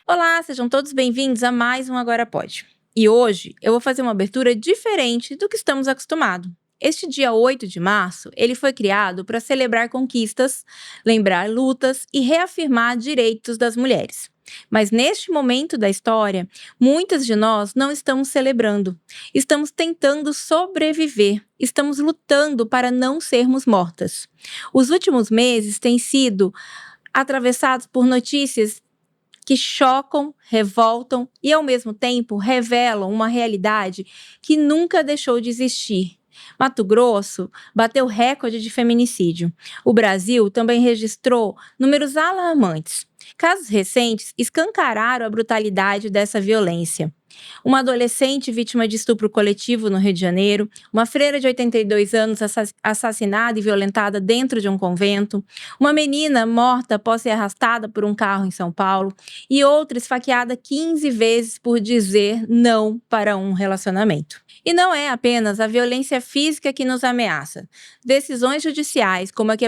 Olá, sejam todos bem-vindos a mais um Agora Pode. E hoje eu vou fazer uma abertura diferente do que estamos acostumados. Este dia 8 de março, ele foi criado para celebrar conquistas, lembrar lutas e reafirmar direitos das mulheres. Mas neste momento da história, muitas de nós não estamos celebrando. Estamos tentando sobreviver. Estamos lutando para não sermos mortas. Os últimos meses têm sido atravessados por notícias que chocam, revoltam e, ao mesmo tempo, revelam uma realidade que nunca deixou de existir. Mato Grosso bateu recorde de feminicídio. O Brasil também registrou números alarmantes. Casos recentes escancararam a brutalidade dessa violência. Uma adolescente vítima de estupro coletivo no Rio de Janeiro, uma freira de 82 anos assassinada e violentada dentro de um convento, uma menina morta após ser arrastada por um carro em São Paulo e outra esfaqueada 15 vezes por dizer não para um relacionamento. E não é apenas a violência física que nos ameaça. Decisões judiciais, como a que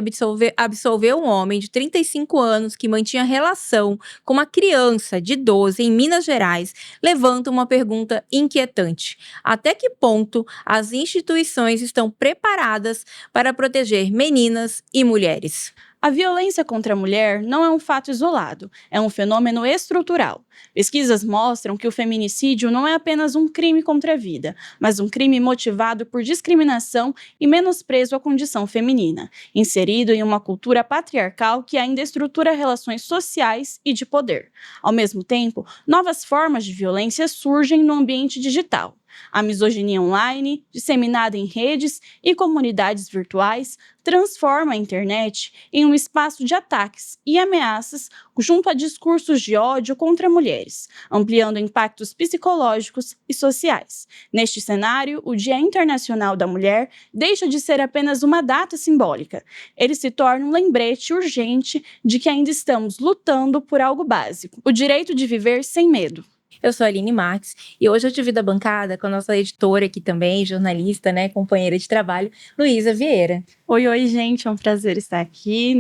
absolveu um homem de 35 anos que mantinha relação com uma criança de 12 em Minas Gerais, levantam uma pergunta inquietante. Até que ponto as instituições estão preparadas para proteger meninas e mulheres? A violência contra a mulher não é um fato isolado, é um fenômeno estrutural. Pesquisas mostram que o feminicídio não é apenas um crime contra a vida, mas um crime motivado por discriminação e menosprezo à condição feminina, inserido em uma cultura patriarcal que ainda estrutura relações sociais e de poder. Ao mesmo tempo, novas formas de violência surgem no ambiente digital. A misoginia online, disseminada em redes e comunidades virtuais, transforma a internet em um espaço de ataques e ameaças junto a discursos de ódio contra mulheres, ampliando impactos psicológicos e sociais. Neste cenário, o Dia Internacional da Mulher deixa de ser apenas uma data simbólica. Ele se torna um lembrete urgente de que ainda estamos lutando por algo básico: o direito de viver sem medo. Eu sou a Aline Marques e hoje eu divido a bancada com a nossa editora aqui também, jornalista, companheira de trabalho, Luísa Vieira. Oi, gente, é um prazer estar aqui,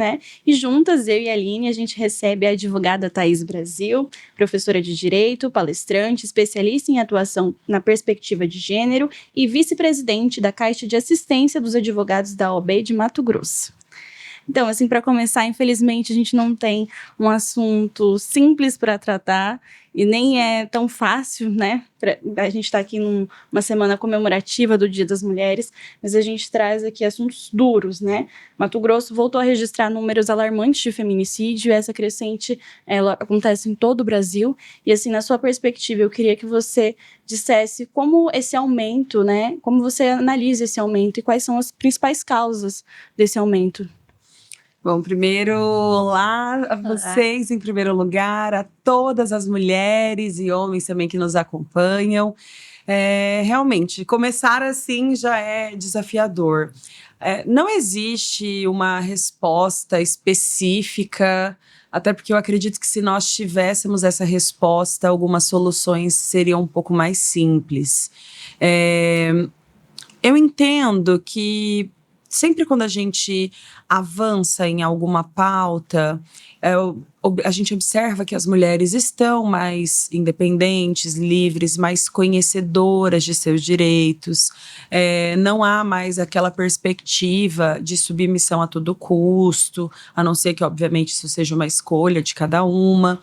E juntas, eu e a Aline, a gente recebe a advogada Thaís Brasil, professora de Direito, palestrante, especialista em atuação na perspectiva de gênero e vice-presidente da Caixa de Assistência dos Advogados da OAB de Mato Grosso. Então, para começar, infelizmente, a gente não tem um assunto simples para tratar e nem é tão fácil, A gente está aqui numa semana comemorativa do Dia das Mulheres, mas a gente traz aqui assuntos duros, Mato Grosso voltou a registrar números alarmantes de feminicídio, e essa crescente, ela acontece em todo o Brasil. E, na sua perspectiva, eu queria que você dissesse como esse aumento, como você analisa esse aumento e quais são as principais causas desse aumento. Bom, primeiro, olá a vocês, em primeiro lugar, a todas as mulheres e homens também que nos acompanham. Realmente, começar assim já é desafiador. Não existe uma resposta específica, até porque eu acredito que se nós tivéssemos essa resposta, algumas soluções seriam um pouco mais simples. Eu entendo que sempre quando a gente avança em alguma pauta, a gente observa que as mulheres estão mais independentes, livres, mais conhecedoras de seus direitos. Não há mais aquela perspectiva de submissão a todo custo, a não ser que, obviamente, isso seja uma escolha de cada uma.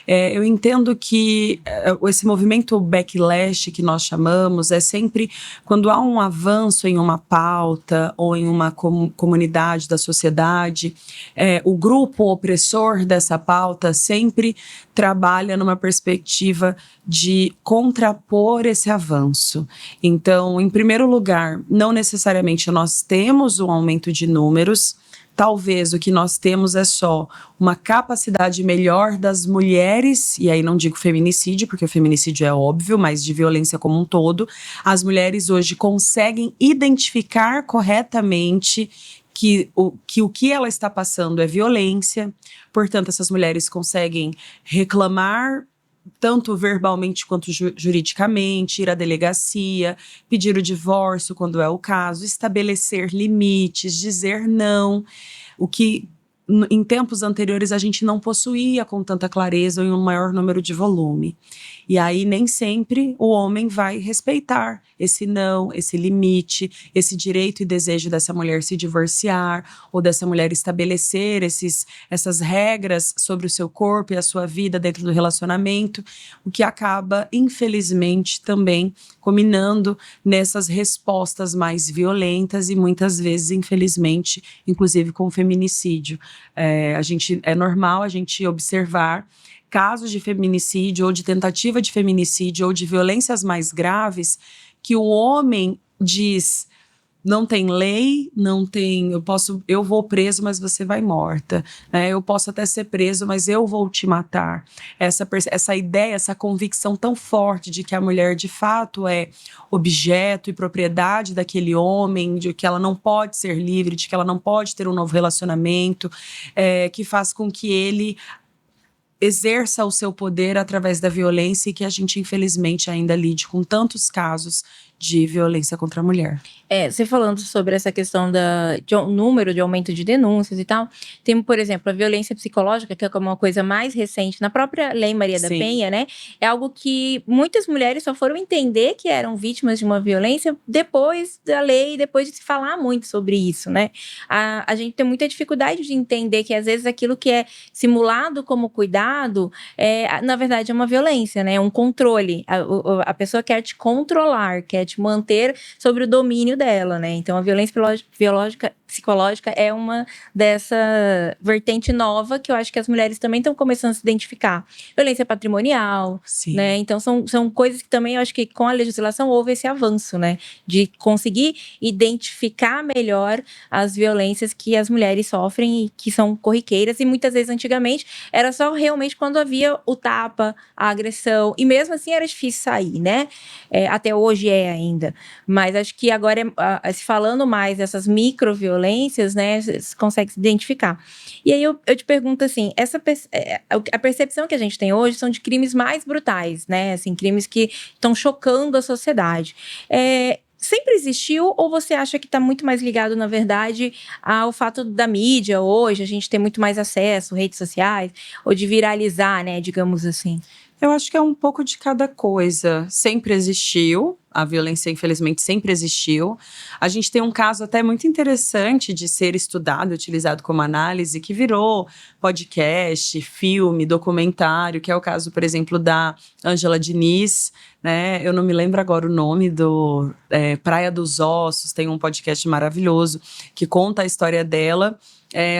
Eu entendo que esse movimento backlash que nós chamamos é sempre quando há um avanço em uma pauta ou em uma comunidade da sociedade, o grupo opressor dessa pauta sempre trabalha numa perspectiva de contrapor esse avanço. Então, em primeiro lugar, não necessariamente nós temos um aumento de números. Talvez o que nós temos é só uma capacidade melhor das mulheres, e aí não digo feminicídio, porque o feminicídio é óbvio, mas de violência como um todo. As mulheres hoje conseguem identificar corretamente que o que ela está passando é violência, portanto, essas mulheres conseguem reclamar tanto verbalmente quanto juridicamente, ir à delegacia, pedir o divórcio quando é o caso, estabelecer limites, dizer não, o que em tempos anteriores a gente não possuía com tanta clareza ou em um maior número de volume. E aí nem sempre o homem vai respeitar esse não, esse limite, esse direito e desejo dessa mulher se divorciar ou dessa mulher estabelecer essas regras sobre o seu corpo e a sua vida dentro do relacionamento, o que acaba, infelizmente, também culminando nessas respostas mais violentas e muitas vezes, infelizmente, inclusive com feminicídio. É normal a gente observar casos de feminicídio ou de tentativa de feminicídio ou de violências mais graves que o homem diz: não tem lei, não tem, eu vou preso, mas você vai morta, né? Eu posso até ser preso, mas eu vou te matar. Essa ideia, essa convicção tão forte de que a mulher de fato é objeto e propriedade daquele homem, de que ela não pode ser livre, de que ela não pode ter um novo relacionamento, que faz com que ele exerça o seu poder através da violência e que a gente, infelizmente, ainda lide com tantos casos de violência contra a mulher. Você falando sobre essa questão de um número de aumento de denúncias e tal, tem, por exemplo, a violência psicológica, que é uma coisa mais recente, na própria Lei Maria da Sim. Penha, né? É algo que muitas mulheres só foram entender que eram vítimas de uma violência depois da lei, depois de se falar muito sobre isso, né? A gente tem muita dificuldade de entender que, às vezes, aquilo que é simulado como cuidado, na verdade, é uma violência, né? É um controle. A pessoa quer te controlar, quer te manter sobre o domínio dela, né? Então, a violência psicológica é uma dessa vertente nova que eu acho que as mulheres também estão começando a se identificar. Violência patrimonial, Sim. né? Então, são coisas que também eu acho que com a legislação houve esse avanço, né? De conseguir identificar melhor as violências que as mulheres sofrem e que são corriqueiras. E muitas vezes, antigamente, era só realmente quando havia o tapa, a agressão. E mesmo assim era difícil sair, né? Até hoje ainda. Mas acho que agora, se falando mais dessas microviolências, né, você consegue se identificar. E aí eu te pergunto assim, a percepção que a gente tem hoje são de crimes mais brutais, né, assim, crimes que estão chocando a sociedade. Sempre existiu ou você acha que está muito mais ligado, na verdade, ao fato da mídia hoje, a gente ter muito mais acesso, redes sociais, ou de viralizar, né, digamos assim? Eu acho que é um pouco de cada coisa. Sempre existiu, a violência, infelizmente, sempre existiu. A gente tem um caso até muito interessante de ser estudado, utilizado como análise, que virou podcast, filme, documentário, que é o caso, por exemplo, da Ângela Diniz, né? Eu não me lembro agora o nome do Praia dos Ossos, tem um podcast maravilhoso que conta a história dela.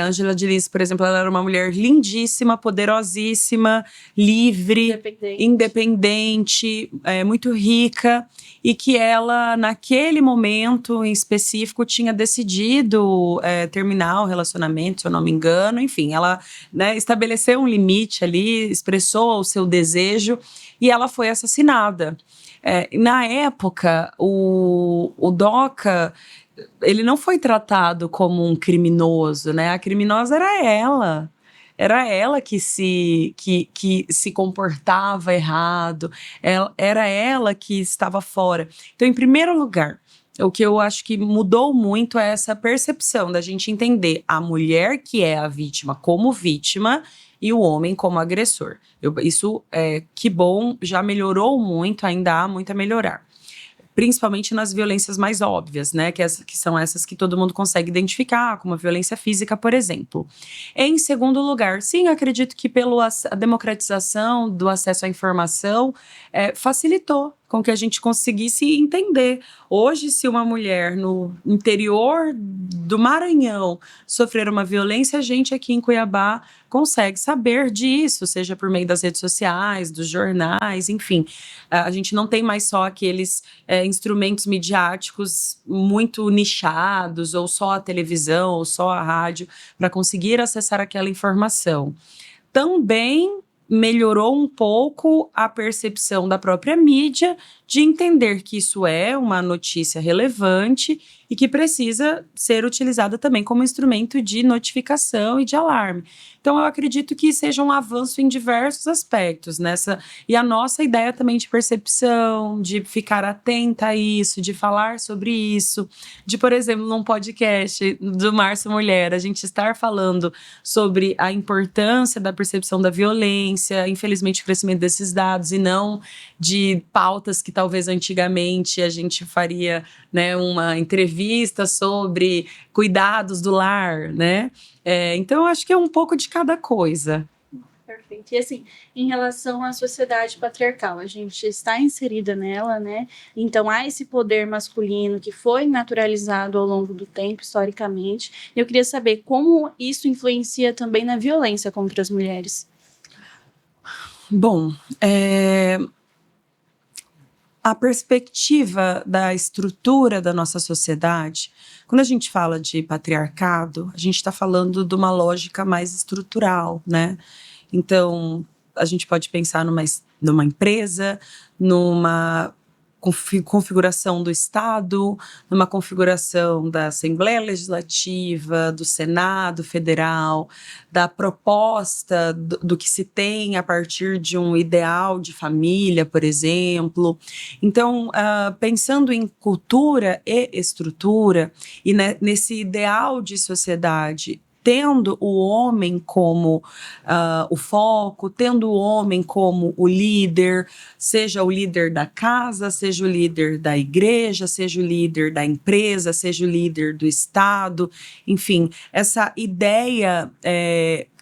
Ângela Diniz, por exemplo, ela era uma mulher lindíssima, poderosíssima, livre, independente, muito rica, e que ela, naquele momento em específico, tinha decidido terminar o relacionamento, se eu não me engano. Enfim, ela, né, estabeleceu um limite ali, expressou o seu desejo e ela foi assassinada. Na época, o DOCA, ele não foi tratado como um criminoso, né? A criminosa era ela. Era ela que se comportava errado, era ela que estava fora. Então, em primeiro lugar, o que eu acho que mudou muito é essa percepção da gente entender a mulher que é a vítima como vítima e o homem como agressor. Que bom, já melhorou muito, ainda há muito a melhorar. Principalmente nas violências mais óbvias, né? Que são essas que todo mundo consegue identificar, como a violência física, por exemplo. Em segundo lugar, sim, acredito que pela democratização do acesso à informação, facilitou com que a gente conseguisse entender. Hoje, se uma mulher no interior do Maranhão sofrer uma violência, a gente aqui em Cuiabá consegue saber disso, seja por meio das redes sociais, dos jornais, enfim. A gente não tem mais só aqueles instrumentos midiáticos muito nichados, ou só a televisão, ou só a rádio, para conseguir acessar aquela informação. Também melhorou um pouco a percepção da própria mídia de entender que isso é uma notícia relevante e que precisa ser utilizada também como instrumento de notificação e de alarme. Então, eu acredito que seja um avanço em diversos aspectos e a nossa ideia também de percepção, de ficar atenta a isso, de falar sobre isso, de, por exemplo, num podcast do Março Mulher, a gente estar falando sobre a importância da percepção da violência, infelizmente o crescimento desses dados, e não de pautas que talvez antigamente a gente faria, né, uma entrevista sobre cuidados do lar, né? Então, eu acho que é um pouco de cada coisa. Perfeito. E assim, em relação à sociedade patriarcal, a gente está inserida nela, né? Então, há esse poder masculino que foi naturalizado ao longo do tempo, historicamente. E eu queria saber como isso influencia também na violência contra as mulheres. Bom, a perspectiva da estrutura da nossa sociedade, quando a gente fala de patriarcado, a gente está falando de uma lógica mais estrutural, né? Então, a gente pode pensar numa empresa, numa configuração do Estado, numa configuração da Assembleia Legislativa, do Senado Federal, da proposta do que se tem a partir de um ideal de família, por exemplo. Então, pensando em cultura e estrutura, e nesse ideal de sociedade, tendo o homem como o foco, tendo o homem como o líder, seja o líder da casa, seja o líder da igreja, seja o líder da empresa, seja o líder do Estado, enfim, essa ideia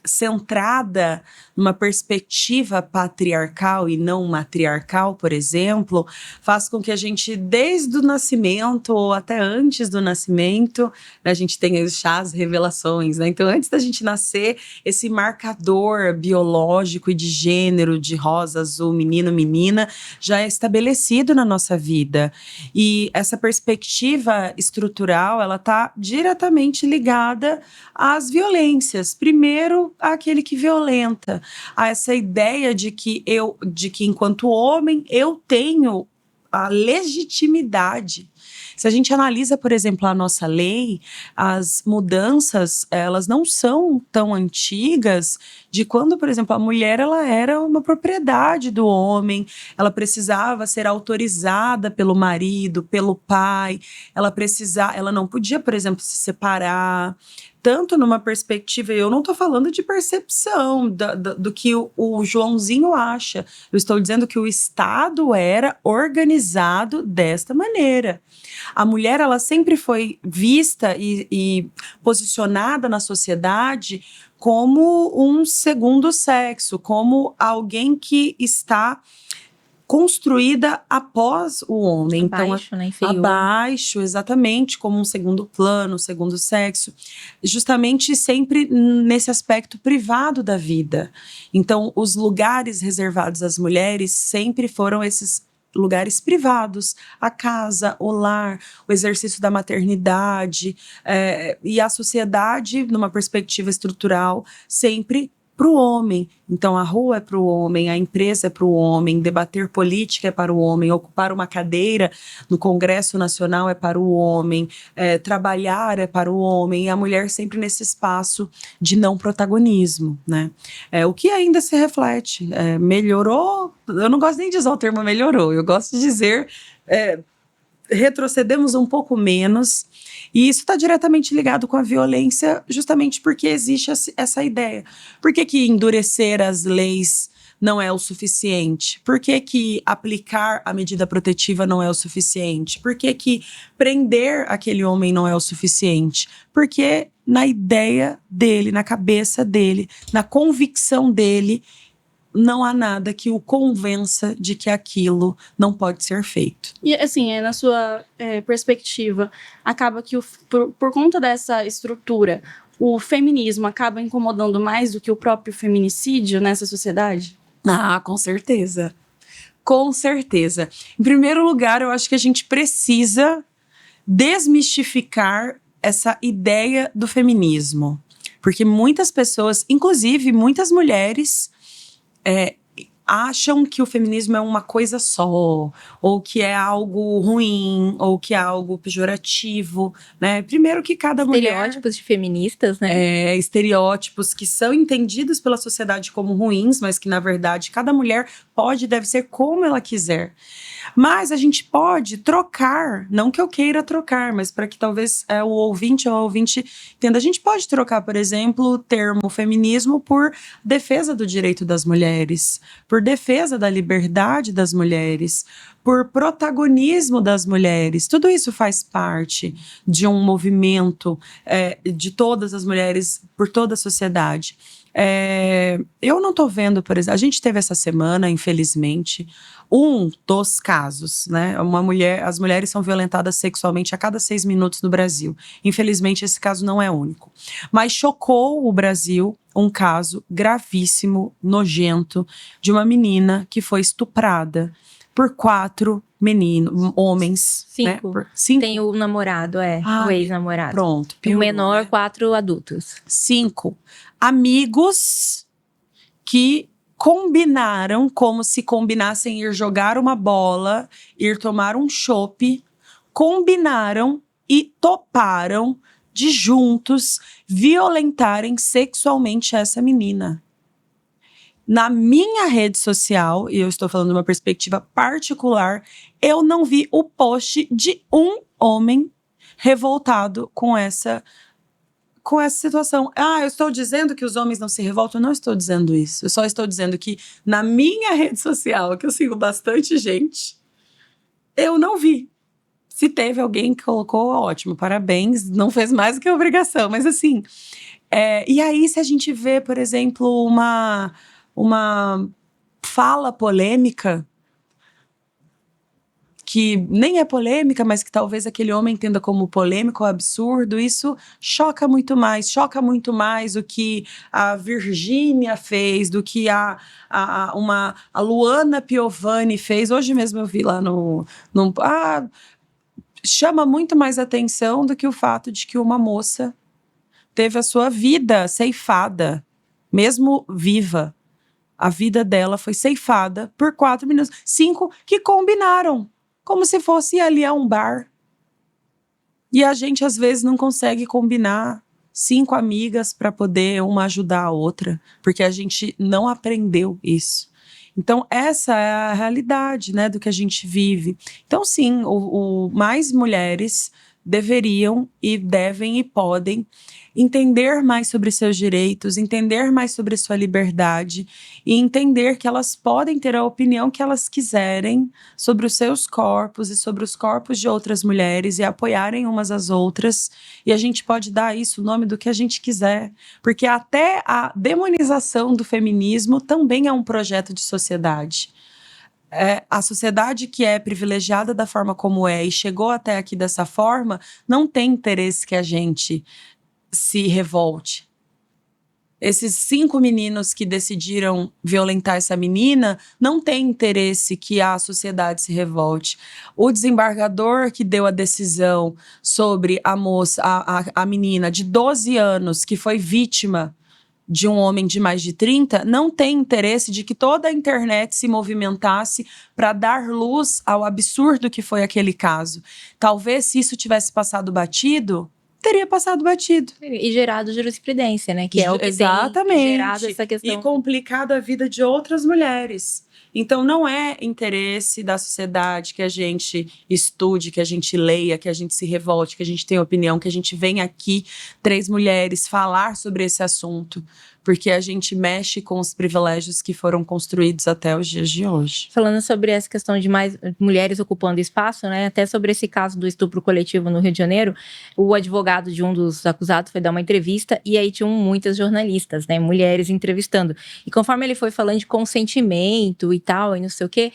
centrada numa perspectiva patriarcal e não matriarcal, por exemplo, faz com que a gente, desde o nascimento ou até antes do nascimento, a gente tenha os chás revelações, né? Então, antes da gente nascer, esse marcador biológico e de gênero, de rosa, azul, menino, menina, já é estabelecido na nossa vida. E essa perspectiva estrutural, ela está diretamente ligada às violências. Primeiro, àquele que violenta, a essa ideia de que enquanto homem eu tenho a legitimidade. Se a gente analisa, por exemplo, a nossa lei, as mudanças, elas não são tão antigas de quando, por exemplo, a mulher ela era uma propriedade do homem, ela precisava ser autorizada pelo marido, pelo pai, ela não podia, por exemplo, se separar. Tanto numa perspectiva, eu não estou falando de percepção do que o Joãozinho acha, eu estou dizendo que o Estado era organizado desta maneira. A mulher, ela sempre foi vista e posicionada na sociedade como um segundo sexo, como alguém que está construída após o homem. Abaixo, então, né? Inferior. Abaixo, exatamente, como um segundo plano, segundo sexo, justamente sempre nesse aspecto privado da vida. Então, os lugares reservados às mulheres sempre foram esses lugares privados, a casa, o lar, o exercício da maternidade, e a sociedade, numa perspectiva estrutural, sempre para o homem. Então, a rua é para o homem, a empresa é para o homem, debater política é para o homem, ocupar uma cadeira no Congresso Nacional é para o homem, trabalhar é para o homem, e a mulher sempre nesse espaço de não protagonismo, né? O que ainda se reflete. Melhorou, eu não gosto nem de usar o termo melhorou, eu gosto de dizer retrocedemos um pouco menos, e isso está diretamente ligado com a violência, justamente porque existe essa ideia. Por que endurecer as leis não é o suficiente? Por que aplicar a medida protetiva não é o suficiente? Por que prender aquele homem não é o suficiente? Porque na ideia dele, na cabeça dele, na convicção dele, não há nada que o convença de que aquilo não pode ser feito. E assim, na sua perspectiva, acaba que por conta dessa estrutura, o feminismo acaba incomodando mais do que o próprio feminicídio nessa sociedade? Ah, com certeza. Com certeza. Em primeiro lugar, eu acho que a gente precisa desmistificar essa ideia do feminismo. Porque muitas pessoas, inclusive muitas mulheres, acham que o feminismo é uma coisa só, ou que é algo ruim, ou que é algo pejorativo, né? Primeiro que cada mulher… Estereótipos de feministas, né? Estereótipos que são entendidos pela sociedade como ruins, mas que, na verdade, cada mulher pode e deve ser como ela quiser. Mas a gente pode trocar, não que eu queira trocar, mas para que talvez o ouvinte ou a ouvinte entenda, a gente pode trocar, por exemplo, o termo feminismo por defesa do direito das mulheres, por defesa da liberdade das mulheres, por protagonismo das mulheres. Tudo isso faz parte de um movimento de todas as mulheres, por toda a sociedade. Eu não estou vendo, por exemplo, a gente teve essa semana, infelizmente, um dos casos, né? As mulheres são violentadas sexualmente a cada 6 minutos no Brasil. Infelizmente, esse caso não é único. Mas chocou o Brasil um caso gravíssimo, nojento, de uma menina que foi estuprada por 4 homens. 5. Né? 5. Tem o namorado, o ex-namorado. Pronto. O menor, 4 adultos. 5 amigos que combinaram, como se combinassem ir jogar uma bola, ir tomar um chopp, combinaram e toparam de juntos violentarem sexualmente essa menina. Na minha rede social, e eu estou falando de uma perspectiva particular, eu não vi o post de um homem revoltado com essa situação. Eu estou dizendo que os homens não se revoltam? Eu não estou dizendo isso. Eu só estou dizendo que na minha rede social, que eu sigo bastante gente, eu não vi. Se teve alguém que colocou, ótimo, parabéns, não fez mais do que obrigação. Mas assim, e aí se a gente vê, por exemplo, uma fala polêmica, que nem é polêmica, mas que talvez aquele homem entenda como polêmico ou absurdo, isso choca muito mais o que a Virgínia fez, do que a Luana Piovani fez. Hoje mesmo eu vi lá chama muito mais atenção do que o fato de que uma moça teve a sua vida ceifada, mesmo viva. A vida dela foi ceifada por 4 minutos. 5 que combinaram, como se fosse ali a um bar. E a gente, às vezes, não consegue combinar 5 amigas para poder uma ajudar a outra, porque a gente não aprendeu isso. Então, essa é a realidade, né, do que a gente vive. Então, sim, mais mulheres deveriam e devem e podem entender mais sobre seus direitos, entender mais sobre sua liberdade e entender que elas podem ter a opinião que elas quiserem sobre os seus corpos e sobre os corpos de outras mulheres e apoiarem umas às outras. E a gente pode dar isso o nome do que a gente quiser, porque até a demonização do feminismo também é um projeto de sociedade. A sociedade que é privilegiada da forma como é e chegou até aqui dessa forma, não tem interesse que a gente se revolte. Esses 5 meninos que decidiram violentar essa menina não têm interesse que a sociedade se revolte. O desembargador que deu a decisão sobre a moça, a menina de 12 anos que foi vítima de um homem de mais de 30, não tem interesse de que toda a internet se movimentasse para dar luz ao absurdo que foi aquele caso. Talvez, se isso tivesse passado batido, teria passado batido. E gerado jurisprudência, né? Que é o que exatamente. Tem gerado essa questão. E complicado a vida de outras mulheres. Então, não é interesse da sociedade que a gente estude, que a gente leia, que a gente se revolte, que a gente tenha opinião, que a gente venha aqui, 3 mulheres, falar sobre esse assunto, porque a gente mexe com os privilégios que foram construídos até os dias de hoje. Falando sobre essa questão de mais mulheres ocupando espaço, né? Até sobre esse caso do estupro coletivo no Rio de Janeiro, o advogado de um dos acusados foi dar uma entrevista e aí tinham muitas jornalistas, né? Mulheres entrevistando. E conforme ele foi falando de consentimento e tal, e não sei o quê,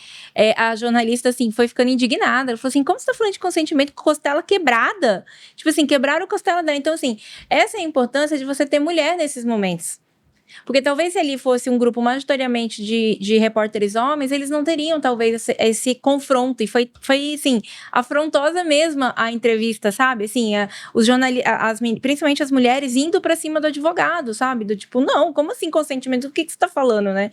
a jornalista, assim, foi ficando indignada. Ela falou assim, como você tá falando de consentimento com costela quebrada? Tipo assim, quebraram a costela dela. Então, assim, essa é a importância de você ter mulher nesses momentos. Porque talvez se ali fosse um grupo majoritariamente de repórteres homens, eles não teriam talvez esse confronto. E foi assim, afrontosa mesmo a entrevista, sabe? Assim, os principalmente as mulheres indo pra cima do advogado, sabe? Do tipo, não, como assim consentimento? O que você tá falando, né?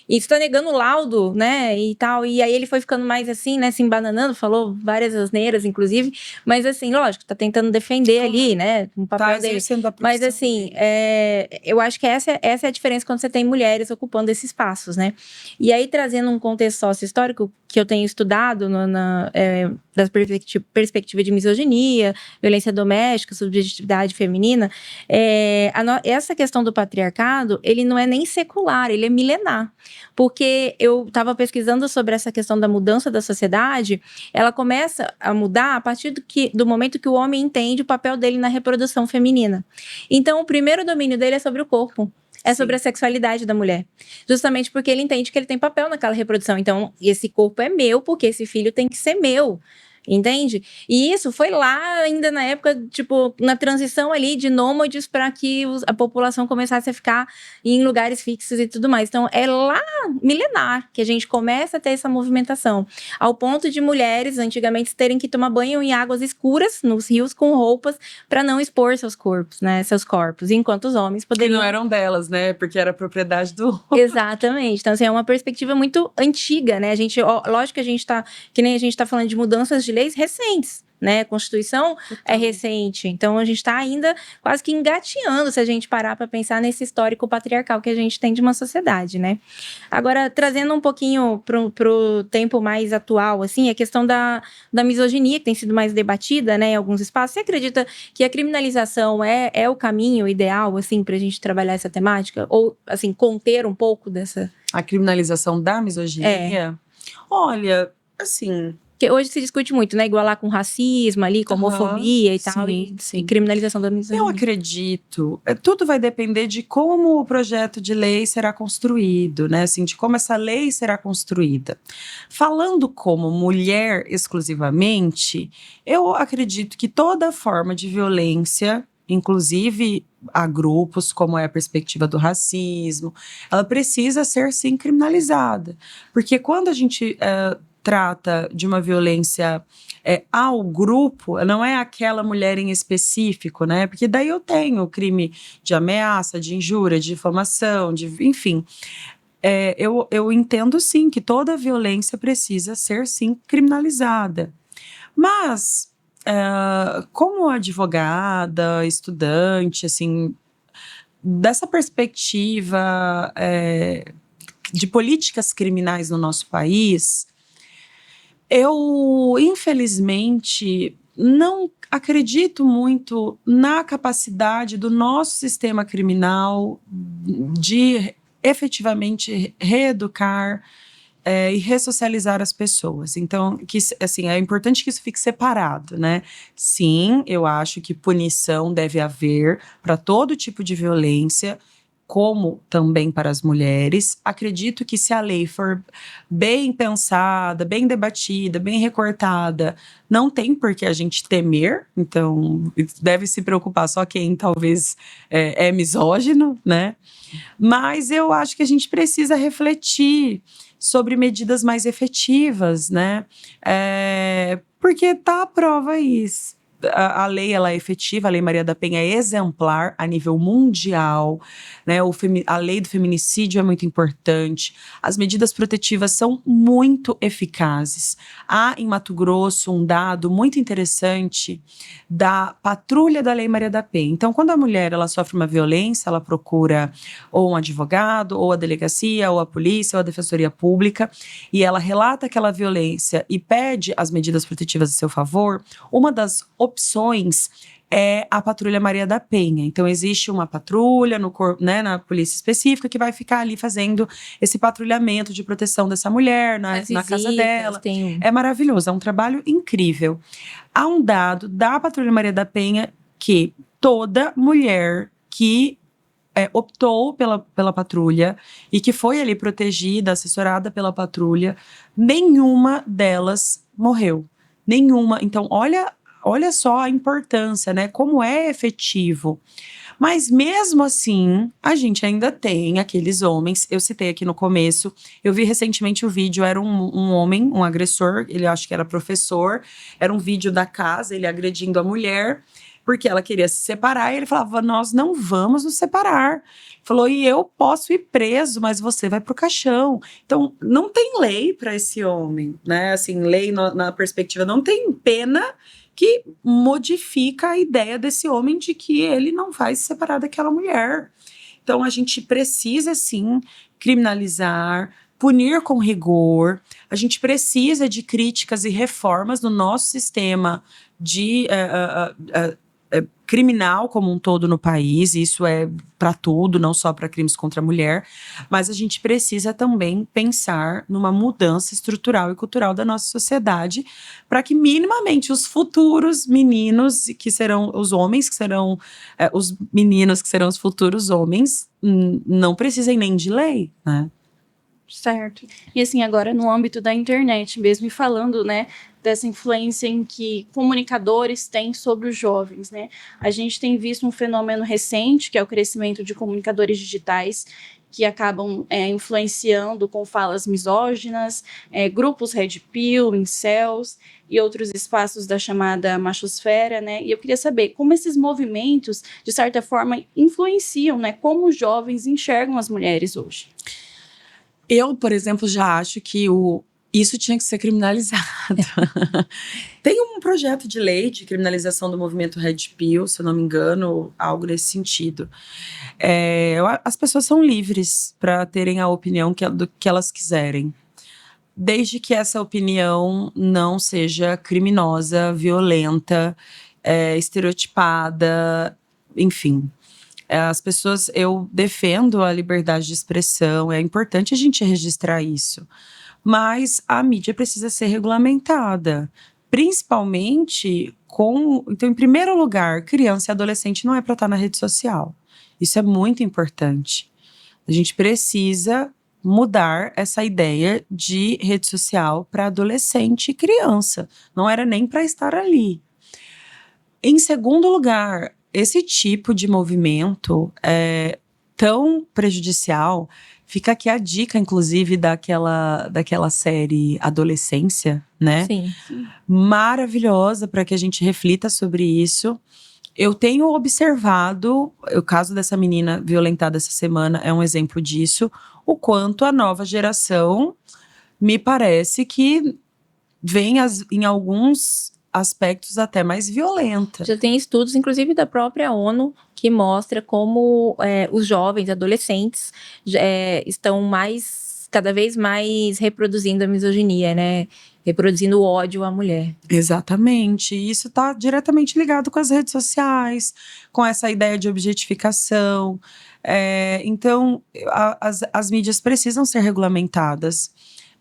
E você tá negando o laudo, né, e tal. E aí ele foi ficando mais assim, né, se embananando, falou várias asneiras, inclusive. Mas assim, lógico, tá tentando defender ali, né, um papel Tá dele. exercendo a Mas profissão assim, dele. eu acho que essa é a diferença quando você tem mulheres ocupando esses espaços, né? E aí, trazendo um contexto sócio-histórico que eu tenho estudado das perspectiva de misoginia, violência doméstica, subjetividade feminina, essa questão do patriarcado, ele não é nem secular, ele é milenar. Porque eu estava pesquisando sobre essa questão da mudança da sociedade, ela começa a mudar a partir do momento que o homem entende o papel dele na reprodução feminina. Então, o primeiro domínio dele é sobre o corpo. É sobre a sexualidade da mulher. Justamente porque ele entende que ele tem papel naquela reprodução. Então, esse corpo é meu, porque esse filho tem que ser meu. Entende? E isso foi lá ainda na época, tipo, na transição ali de nômades para que a população começasse a ficar em lugares fixos e tudo mais. Então, é lá milenar que a gente começa a ter essa movimentação. Ao ponto de mulheres, antigamente, terem que tomar banho em águas escuras, nos rios, com roupas, para não expor seus corpos, né? Seus corpos. Enquanto os homens poderiam... Que não eram delas, né? Porque era propriedade do... Exatamente. Então, assim, é uma perspectiva muito antiga, né? Lógico que a gente tá, que nem a gente tá falando de mudanças de leis recentes, né? A Constituição é recente. Então, a gente tá ainda quase que engateando se a gente parar para pensar nesse histórico patriarcal que a gente tem de uma sociedade, né? Agora, trazendo um pouquinho pro tempo mais atual, assim, a questão da misoginia, que tem sido mais debatida, né, em alguns espaços. Você acredita que a criminalização é o caminho ideal, assim, pra gente trabalhar essa temática? Ou, assim, conter um pouco dessa... A criminalização da misoginia? Olha, assim... Porque hoje se discute muito, né? Igualar com racismo ali, com homofobia e tal. E criminalização da misoginia. Eu acredito. Tudo vai depender de como o projeto de lei será construído, né? Assim, de como essa lei será construída. Falando como mulher exclusivamente, eu acredito que toda forma de violência, inclusive a grupos, como é a perspectiva do racismo, ela precisa ser, sim, criminalizada. Porque quando a gente... trata de uma violência ao grupo, não é aquela mulher em específico, né? Porque daí eu tenho o crime de ameaça, de injúria, de difamação, enfim. Eu entendo, sim, que toda violência precisa ser, sim, criminalizada. Mas, como advogada, estudante, assim, dessa perspectiva de políticas criminais no nosso país... Eu, infelizmente, não acredito muito na capacidade do nosso sistema criminal de efetivamente reeducar e ressocializar as pessoas. Então, assim, é importante que isso fique separado, né? Sim, eu acho que punição deve haver para todo tipo de violência, como também para as mulheres. Acredito que se a lei for bem pensada, bem debatida, bem recortada, não tem por que a gente temer. Então, deve se preocupar só quem talvez é misógino, né? Mas eu acho que a gente precisa refletir sobre medidas mais efetivas, né? Porque tá à prova isso. A lei, ela é efetiva, a Lei Maria da Penha é exemplar a nível mundial, né? A lei do feminicídio é muito importante, as medidas protetivas são muito eficazes. Há em Mato Grosso um dado muito interessante da patrulha da Lei Maria da Penha. Então, quando a mulher ela sofre uma violência, ela procura ou um advogado, ou a delegacia, ou a polícia, ou a defensoria pública, e ela relata aquela violência e pede as medidas protetivas a seu favor. Uma das opções é a Patrulha Maria da Penha. Então, existe uma patrulha na polícia específica que vai ficar ali fazendo esse patrulhamento de proteção dessa mulher na casa dela. É maravilhoso, é um trabalho incrível. Há um dado da Patrulha Maria da Penha que toda mulher que optou pela patrulha e que foi ali protegida, assessorada pela patrulha, nenhuma delas morreu. Nenhuma. Então, olha só a importância, né? Como é efetivo. Mas mesmo assim, a gente ainda tem aqueles homens. Eu citei aqui no começo, eu vi recentemente o vídeo, era um homem, um agressor, ele acho que era professor, era um vídeo da casa, ele agredindo a mulher. porque ela queria se separar, e ele falava, nós não vamos nos separar. Falou, e eu posso ir preso, mas você vai pro caixão. Então, não tem lei para esse homem, né? Assim, lei na perspectiva, não tem pena que modifica a ideia desse homem de que ele não vai se separar daquela mulher. Então, a gente precisa, sim, criminalizar, punir com rigor. A gente precisa de críticas e reformas no nosso sistema de criminal como um todo no país. Isso é para tudo, não só para crimes contra a mulher. Mas a gente precisa também pensar numa mudança estrutural e cultural da nossa sociedade para que minimamente os futuros meninos, que serão os homens, que serão os meninos, que serão os futuros homens, não precisem nem de lei, né? Certo. E assim, agora no âmbito da internet mesmo, e falando, né, dessa influência em que comunicadores têm sobre os jovens, né? A gente tem visto um fenômeno recente, que é o crescimento de comunicadores digitais, que acabam influenciando com falas misóginas, grupos Red Pill, incels e outros espaços da chamada machosfera, né? E eu queria saber como esses movimentos, de certa forma, influenciam, né? Como os jovens enxergam as mulheres hoje. Eu, por exemplo, já acho que isso tinha que ser criminalizado. Tem um projeto de lei de criminalização do movimento Red Pill, se eu não me engano, algo nesse sentido. As pessoas são livres para terem a opinião do que elas quiserem, desde que essa opinião não seja criminosa, violenta, estereotipada, enfim. As pessoas, eu defendo a liberdade de expressão, é importante a gente registrar isso, mas a mídia precisa ser regulamentada, principalmente então, em primeiro lugar, criança e adolescente não é para estar na rede social, isso é muito importante. A gente precisa mudar essa ideia de rede social para adolescente e criança, não era nem para estar ali. Em segundo lugar, esse tipo de movimento é tão prejudicial. Fica aqui a dica, inclusive, daquela série Adolescência, né? Sim. Maravilhosa para que a gente reflita sobre isso. Eu tenho observado, o caso dessa menina violentada essa semana é um exemplo disso, o quanto a nova geração me parece que vem em alguns aspectos até mais violenta. Já tem estudos, inclusive da própria ONU, que mostra como os jovens, adolescentes, estão cada vez mais reproduzindo a misoginia, né? Reproduzindo o ódio à mulher. Exatamente. E isso está diretamente ligado com as redes sociais, com essa ideia de objetificação. Então, as mídias precisam ser regulamentadas.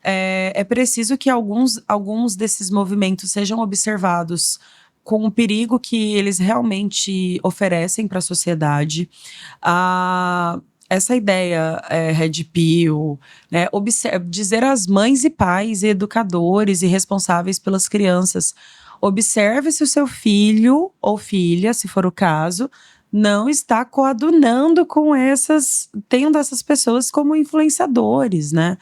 É preciso que alguns desses movimentos sejam observados com o perigo que eles realmente oferecem para a sociedade. Essa ideia Red Pill, né, dizer às mães e pais, e educadores e responsáveis pelas crianças, observe se o seu filho ou filha, se for o caso, não está coadunando com tendo essas pessoas como influenciadores, né?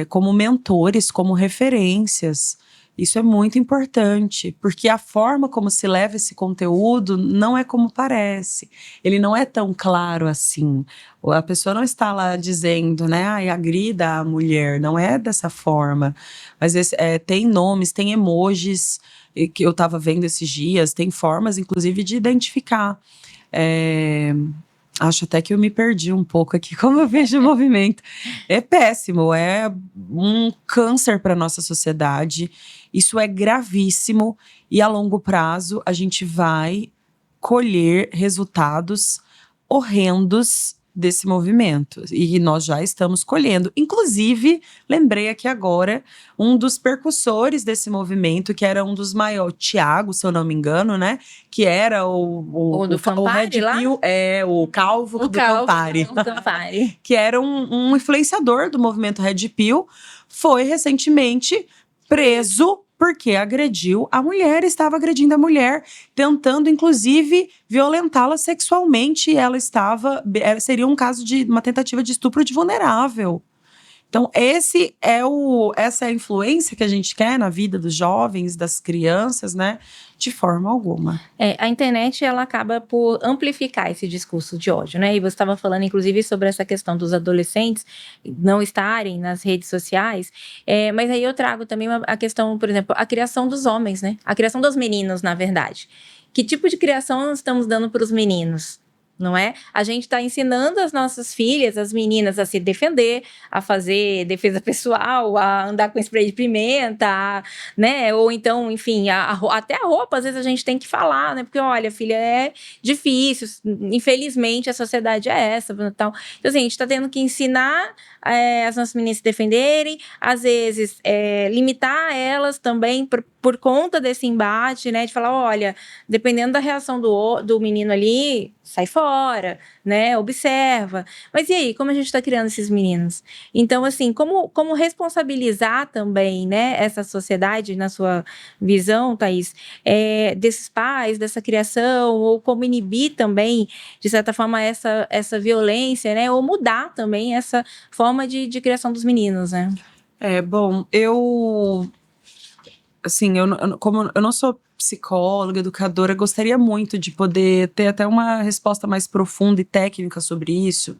Como mentores, como referências. Isso é muito importante, porque a forma como se leva esse conteúdo não é como parece. Ele não é tão claro assim. A pessoa não está lá dizendo, né, agrida a mulher. Não é dessa forma. Mas tem nomes, tem emojis que eu estava vendo esses dias, tem formas, inclusive, de identificar. Acho até que eu me perdi um pouco aqui, como eu vejo o movimento. É péssimo, é um câncer para a nossa sociedade. Isso é gravíssimo e a longo prazo a gente vai colher resultados horrendos desse movimento. E nós já estamos colhendo. Inclusive, lembrei aqui agora, um dos percussores desse movimento, que era um dos maiores, Thiago, se eu não me engano, né? Que era o do Campari lá? O Calvo do Campari. Que era um influenciador do movimento Red Pill, foi recentemente preso porque agrediu a mulher, estava agredindo a mulher, tentando, inclusive, violentá-la sexualmente. E ela seria um caso de uma tentativa de estupro de vulnerável. Então, essa é a influência que a gente quer na vida dos jovens, das crianças, né? De forma alguma. A internet, ela acaba por amplificar esse discurso de ódio, né? E você estava falando, inclusive, sobre essa questão dos adolescentes não estarem nas redes sociais, mas aí eu trago também a questão, por exemplo, a criação dos homens, né? A criação dos meninos, na verdade. Que tipo de criação nós estamos dando para os meninos? Não é? A gente está ensinando as nossas filhas, as meninas, a se defender, a fazer defesa pessoal, a andar com spray de pimenta, né? Ou então, enfim, até a roupa, às vezes a gente tem que falar, né? Porque, olha, filha, é difícil, infelizmente a sociedade é essa, tal. Então, assim, a gente está tendo que ensinar as nossas meninas se defenderem, às vezes limitar elas também por conta desse embate, né? De falar, olha, dependendo da reação do menino ali, sai fora, né? Observa. Mas e aí, como a gente está criando esses meninos? Então, assim, como responsabilizar também, né, essa sociedade, na sua visão, Thaís, desses pais, dessa criação, ou como inibir também, de certa forma, essa violência, né? Ou mudar também essa forma de criação dos meninos, né? Bom, assim, como eu não sou psicóloga, educadora, gostaria muito de poder ter até uma resposta mais profunda e técnica sobre isso.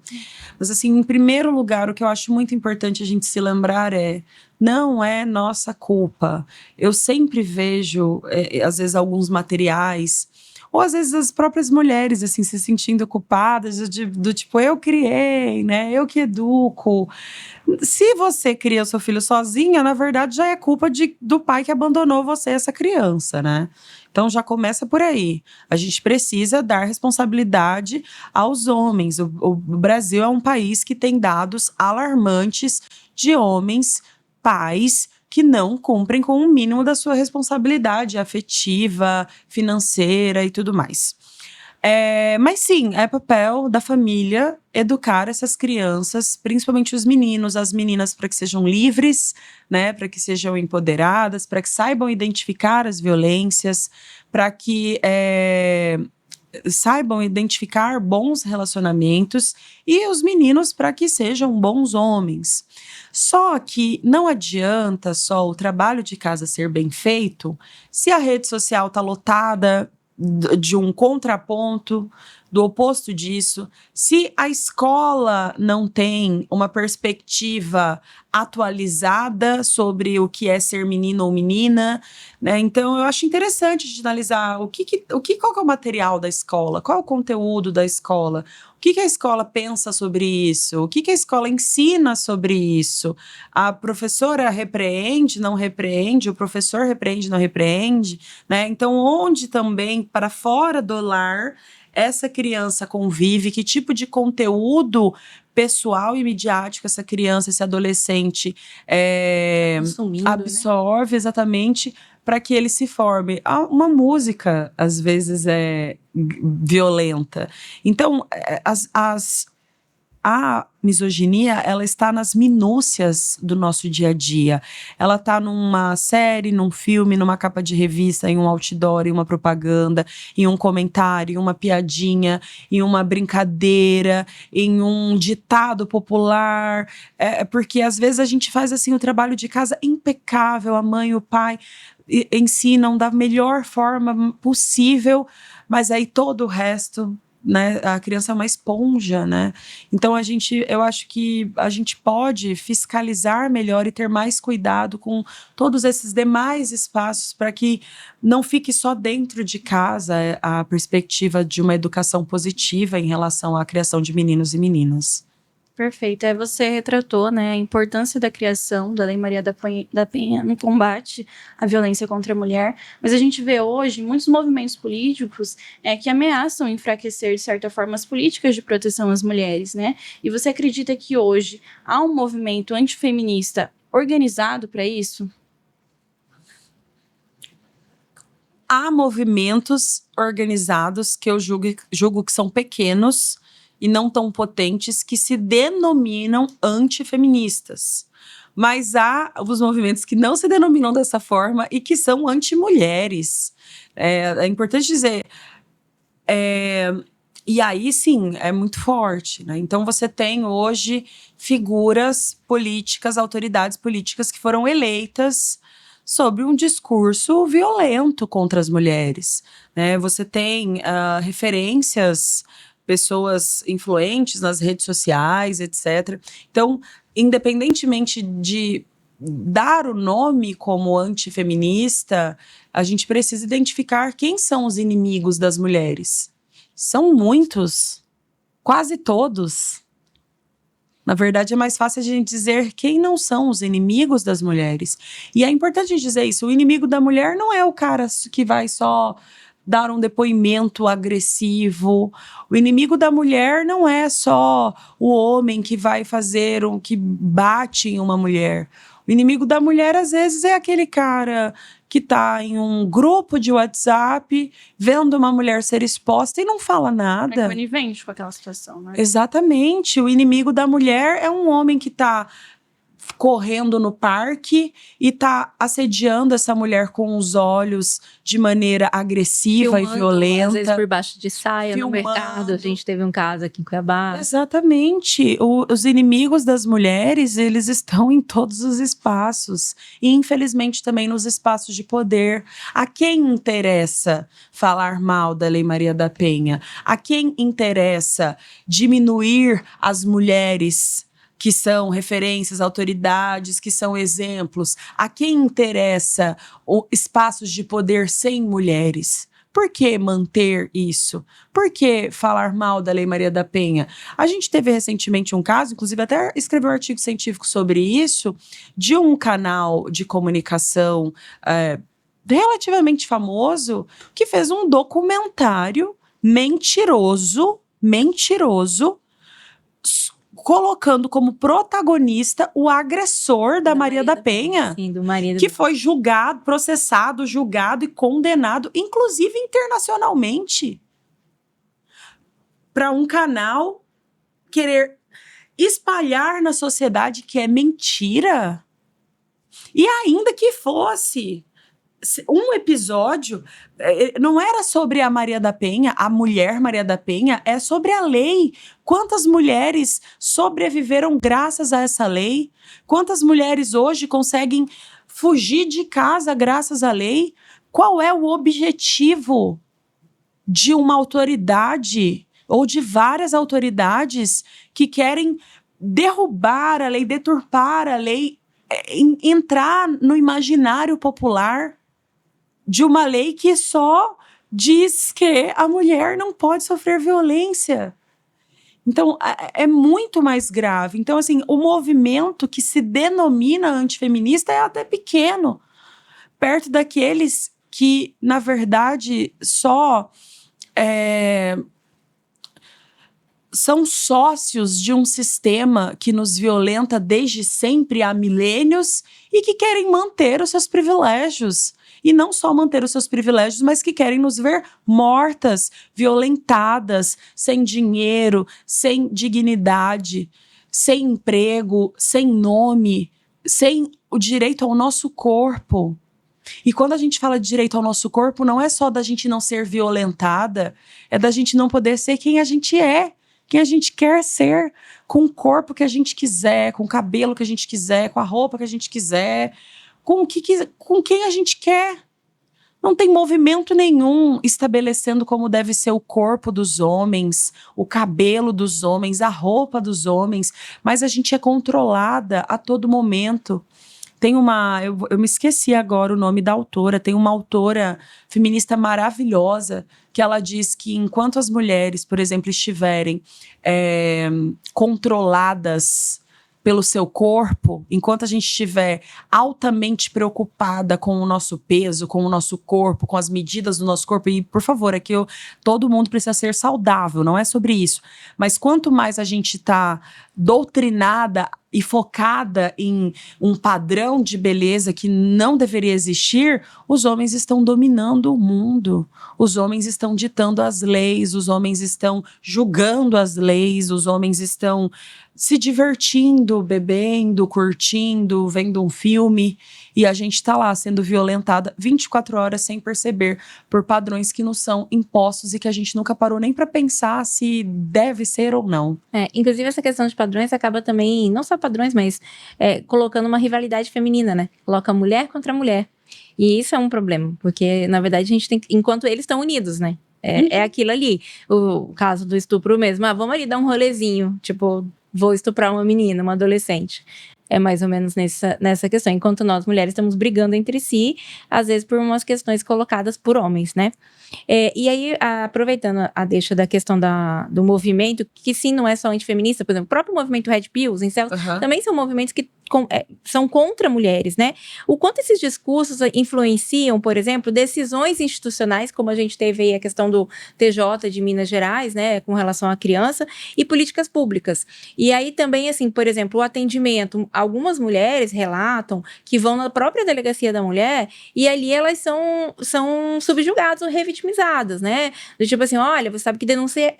Mas, assim, em primeiro lugar, o que eu acho muito importante a gente se lembrar não é nossa culpa. Eu sempre vejo, às vezes, alguns materiais, ou às vezes as próprias mulheres, assim, se sentindo culpadas, do tipo, eu criei, né? Eu que educo. Se você cria o seu filho sozinha, na verdade já é culpa do pai que abandonou você, essa criança, né? Então já começa por aí. A gente precisa dar responsabilidade aos homens. O Brasil é um país que tem dados alarmantes de homens, pais, que não cumprem com o mínimo da sua responsabilidade afetiva, financeira e tudo mais. Mas sim, é papel da família educar essas crianças, principalmente os meninos, as meninas, para que sejam livres, né, para que sejam empoderadas, para que saibam identificar as violências, para que saibam identificar bons relacionamentos, e os meninos para que sejam bons homens. Só que não adianta só o trabalho de casa ser bem feito se a rede social está lotada de um contraponto, do oposto disso, se a escola não tem uma perspectiva atualizada sobre o que é ser menino ou menina, né? Então eu acho interessante de analisar qual que é o material da escola, qual é o conteúdo da escola, o que a escola pensa sobre isso, o que a escola ensina sobre isso. A professora repreende, não repreende, o professor repreende, não repreende, né? Então onde também, para fora do lar, essa criança convive, que tipo de conteúdo pessoal e midiático essa criança, esse adolescente absorve, né? Exatamente, para que ele se forme. Uma música, às vezes, é violenta. Então, a misoginia, ela está nas minúcias do nosso dia a dia. Ela está numa série, num filme, numa capa de revista, em um outdoor, em uma propaganda, em um comentário, em uma piadinha, em uma brincadeira, em um ditado popular. Porque às vezes a gente faz assim o trabalho de casa impecável, a mãe e o pai ensinam da melhor forma possível, mas aí todo o resto, né, a criança é uma esponja, né? Então eu acho que a gente pode fiscalizar melhor e ter mais cuidado com todos esses demais espaços para que não fique só dentro de casa a perspectiva de uma educação positiva em relação à criação de meninos e meninas. Perfeito. Você retratou, né, a importância da criação da Lei Maria da Penha no combate à violência contra a mulher, mas a gente vê hoje muitos movimentos políticos que ameaçam enfraquecer, de certa forma, as políticas de proteção às mulheres, né? E você acredita que hoje há um movimento antifeminista organizado para isso? Há movimentos organizados que eu julgo que são pequenos e não tão potentes, que se denominam antifeministas. Mas há os movimentos que não se denominam dessa forma e que são antimulheres. É importante dizer, E aí, sim, é muito forte, né? Então, você tem hoje figuras políticas, autoridades políticas que foram eleitas sobre um discurso violento contra as mulheres, né? Você tem referências, pessoas influentes nas redes sociais, etc. Então, independentemente de dar o nome como antifeminista, a gente precisa identificar quem são os inimigos das mulheres. São muitos, quase todos. Na verdade, é mais fácil a gente dizer quem não são os inimigos das mulheres. E é importante dizer isso: o inimigo da mulher não é o cara que vai só dar um depoimento agressivo. O inimigo da mulher não é só o homem que vai fazer que bate em uma mulher. O inimigo da mulher, às vezes, é aquele cara que tá em um grupo de WhatsApp, vendo uma mulher ser exposta e não fala nada. É conivente com aquela situação, né? Exatamente. O inimigo da mulher é um homem que tá correndo no parque e tá assediando essa mulher com os olhos de maneira agressiva Filmando, e violenta. às vezes por baixo de saia, Filmando. no mercado. A gente teve um caso aqui em Cuiabá. Exatamente. Os inimigos das mulheres, eles estão em todos os espaços. E, infelizmente, também nos espaços de poder. A quem interessa falar mal da Lei Maria da Penha? A quem interessa diminuir as mulheres que são referências, autoridades, que são exemplos? A quem interessa espaços de poder sem mulheres? Por que manter isso? Por que falar mal da Lei Maria da Penha? A gente teve recentemente um caso, inclusive até escreveu um artigo científico sobre isso, de um canal de comunicação relativamente famoso que fez um documentário mentiroso, colocando como protagonista o agressor da Maria da Penha. Sim, do marido. Que foi processado, julgado e condenado, inclusive internacionalmente, para um canal querer espalhar na sociedade que é mentira. E ainda que fosse um episódio, não era sobre a Maria da Penha, a mulher Maria da Penha, é sobre a lei. Quantas mulheres sobreviveram graças a essa lei? Quantas mulheres hoje conseguem fugir de casa graças à lei? Qual é o objetivo de uma autoridade ou de várias autoridades que querem derrubar a lei, deturpar a lei, entrar no imaginário popular de uma lei que só diz que a mulher não pode sofrer violência? Então, é muito mais grave. Então, assim, o movimento que se denomina antifeminista é até pequeno, perto daqueles que, na verdade, só são sócios de um sistema que nos violenta desde sempre, há milênios, e que querem manter os seus privilégios. E não só manter os seus privilégios, mas que querem nos ver mortas, violentadas, sem dinheiro, sem dignidade, sem emprego, sem nome, sem o direito ao nosso corpo. E quando a gente fala de direito ao nosso corpo, não é só da gente não ser violentada, é da gente não poder ser quem a gente é, quem a gente quer ser, com o corpo que a gente quiser, com o cabelo que a gente quiser, com a roupa que a gente quiser, com quem a gente quer. Não tem movimento nenhum estabelecendo como deve ser o corpo dos homens, o cabelo dos homens, a roupa dos homens, mas a gente é controlada a todo momento. Tem eu me esqueci agora o nome da autora, tem uma autora feminista maravilhosa que ela diz que enquanto as mulheres, por exemplo, estiverem controladas pelo seu corpo, enquanto a gente estiver altamente preocupada com o nosso peso, com o nosso corpo, com as medidas do nosso corpo, e por favor, aqui todo mundo precisa ser saudável, não é sobre isso, mas quanto mais a gente está doutrinada e focada em um padrão de beleza que não deveria existir, os homens estão dominando o mundo. Os homens estão ditando as leis, os homens estão julgando as leis, os homens estão se divertindo, bebendo, curtindo, vendo um filme, e a gente está lá sendo violentada 24 horas sem perceber por padrões que nos são impostos e que a gente nunca parou nem para pensar se deve ser ou não. Inclusive essa questão de padrões acaba também, não só padrões, mas colocando uma rivalidade feminina, né? Coloca mulher contra mulher. E isso é um problema, porque na verdade a gente tem, enquanto eles estão unidos, né? É aquilo ali. O caso do estupro mesmo. Vamos ali dar um rolezinho, tipo, vou estuprar uma menina, uma adolescente. É mais ou menos nessa questão. Enquanto nós, mulheres, estamos brigando entre si, às vezes por umas questões colocadas por homens, né? E aí, aproveitando a deixa da questão do movimento, que sim, não é só antifeminista, por exemplo, o próprio movimento Red Pill, os incels, também são movimentos que são contra mulheres, né? O quanto esses discursos influenciam, por exemplo, decisões institucionais, como a gente teve aí a questão do TJ de Minas Gerais, né, com relação à criança, e políticas públicas. E aí também, assim, por exemplo, o atendimento. Algumas mulheres relatam que vão na própria delegacia da mulher e ali elas são subjugadas ou revitimizadas, né? Do tipo assim, olha, você sabe que denúncia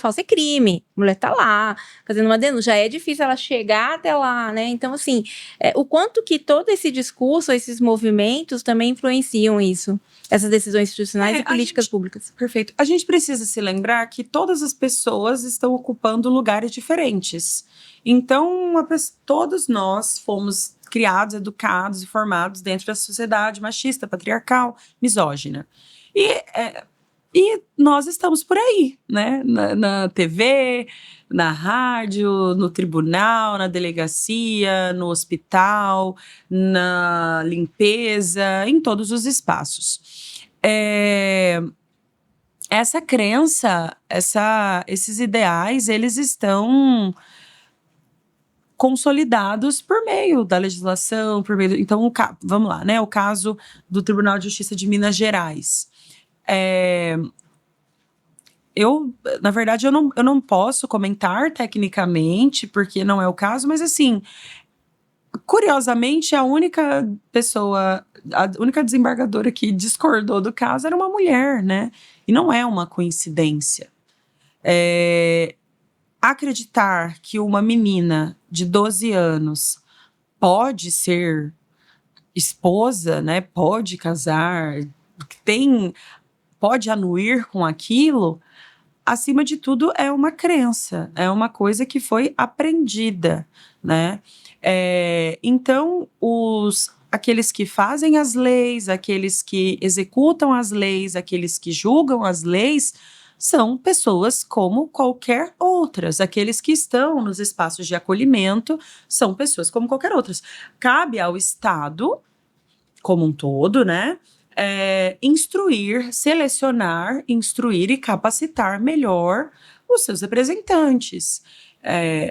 falsa é crime. A mulher tá lá fazendo uma denúncia. Já é difícil ela chegar até lá, né? Então, assim, o quanto que todo esse discurso, esses movimentos também influenciam isso, essas decisões institucionais e políticas públicas. Perfeito. A gente precisa se lembrar que todas as pessoas estão ocupando lugares diferentes. Então, todos nós fomos criados, educados e formados dentro da sociedade machista, patriarcal, misógina. E nós estamos por aí, né? Na TV, na rádio, no tribunal, na delegacia, no hospital, na limpeza, em todos os espaços. Essa crença, esses ideais, eles estão consolidados por meio da legislação, então, vamos lá, né? O caso do Tribunal de Justiça de Minas Gerais. Na verdade, eu não posso comentar tecnicamente, porque não é o caso, mas assim, curiosamente, a única desembargadora que discordou do caso era uma mulher, né? E não é uma coincidência. Acreditar que uma menina de 12 anos pode ser esposa, né? Pode casar, pode anuir com aquilo, acima de tudo, é uma crença, é uma coisa que foi aprendida, né? Então, aqueles que fazem as leis, aqueles que executam as leis, aqueles que julgam as leis, são pessoas como qualquer outras. Aqueles que estão nos espaços de acolhimento são pessoas como qualquer outras. Cabe ao Estado, como um todo, né? Selecionar, instruir e capacitar melhor os seus representantes.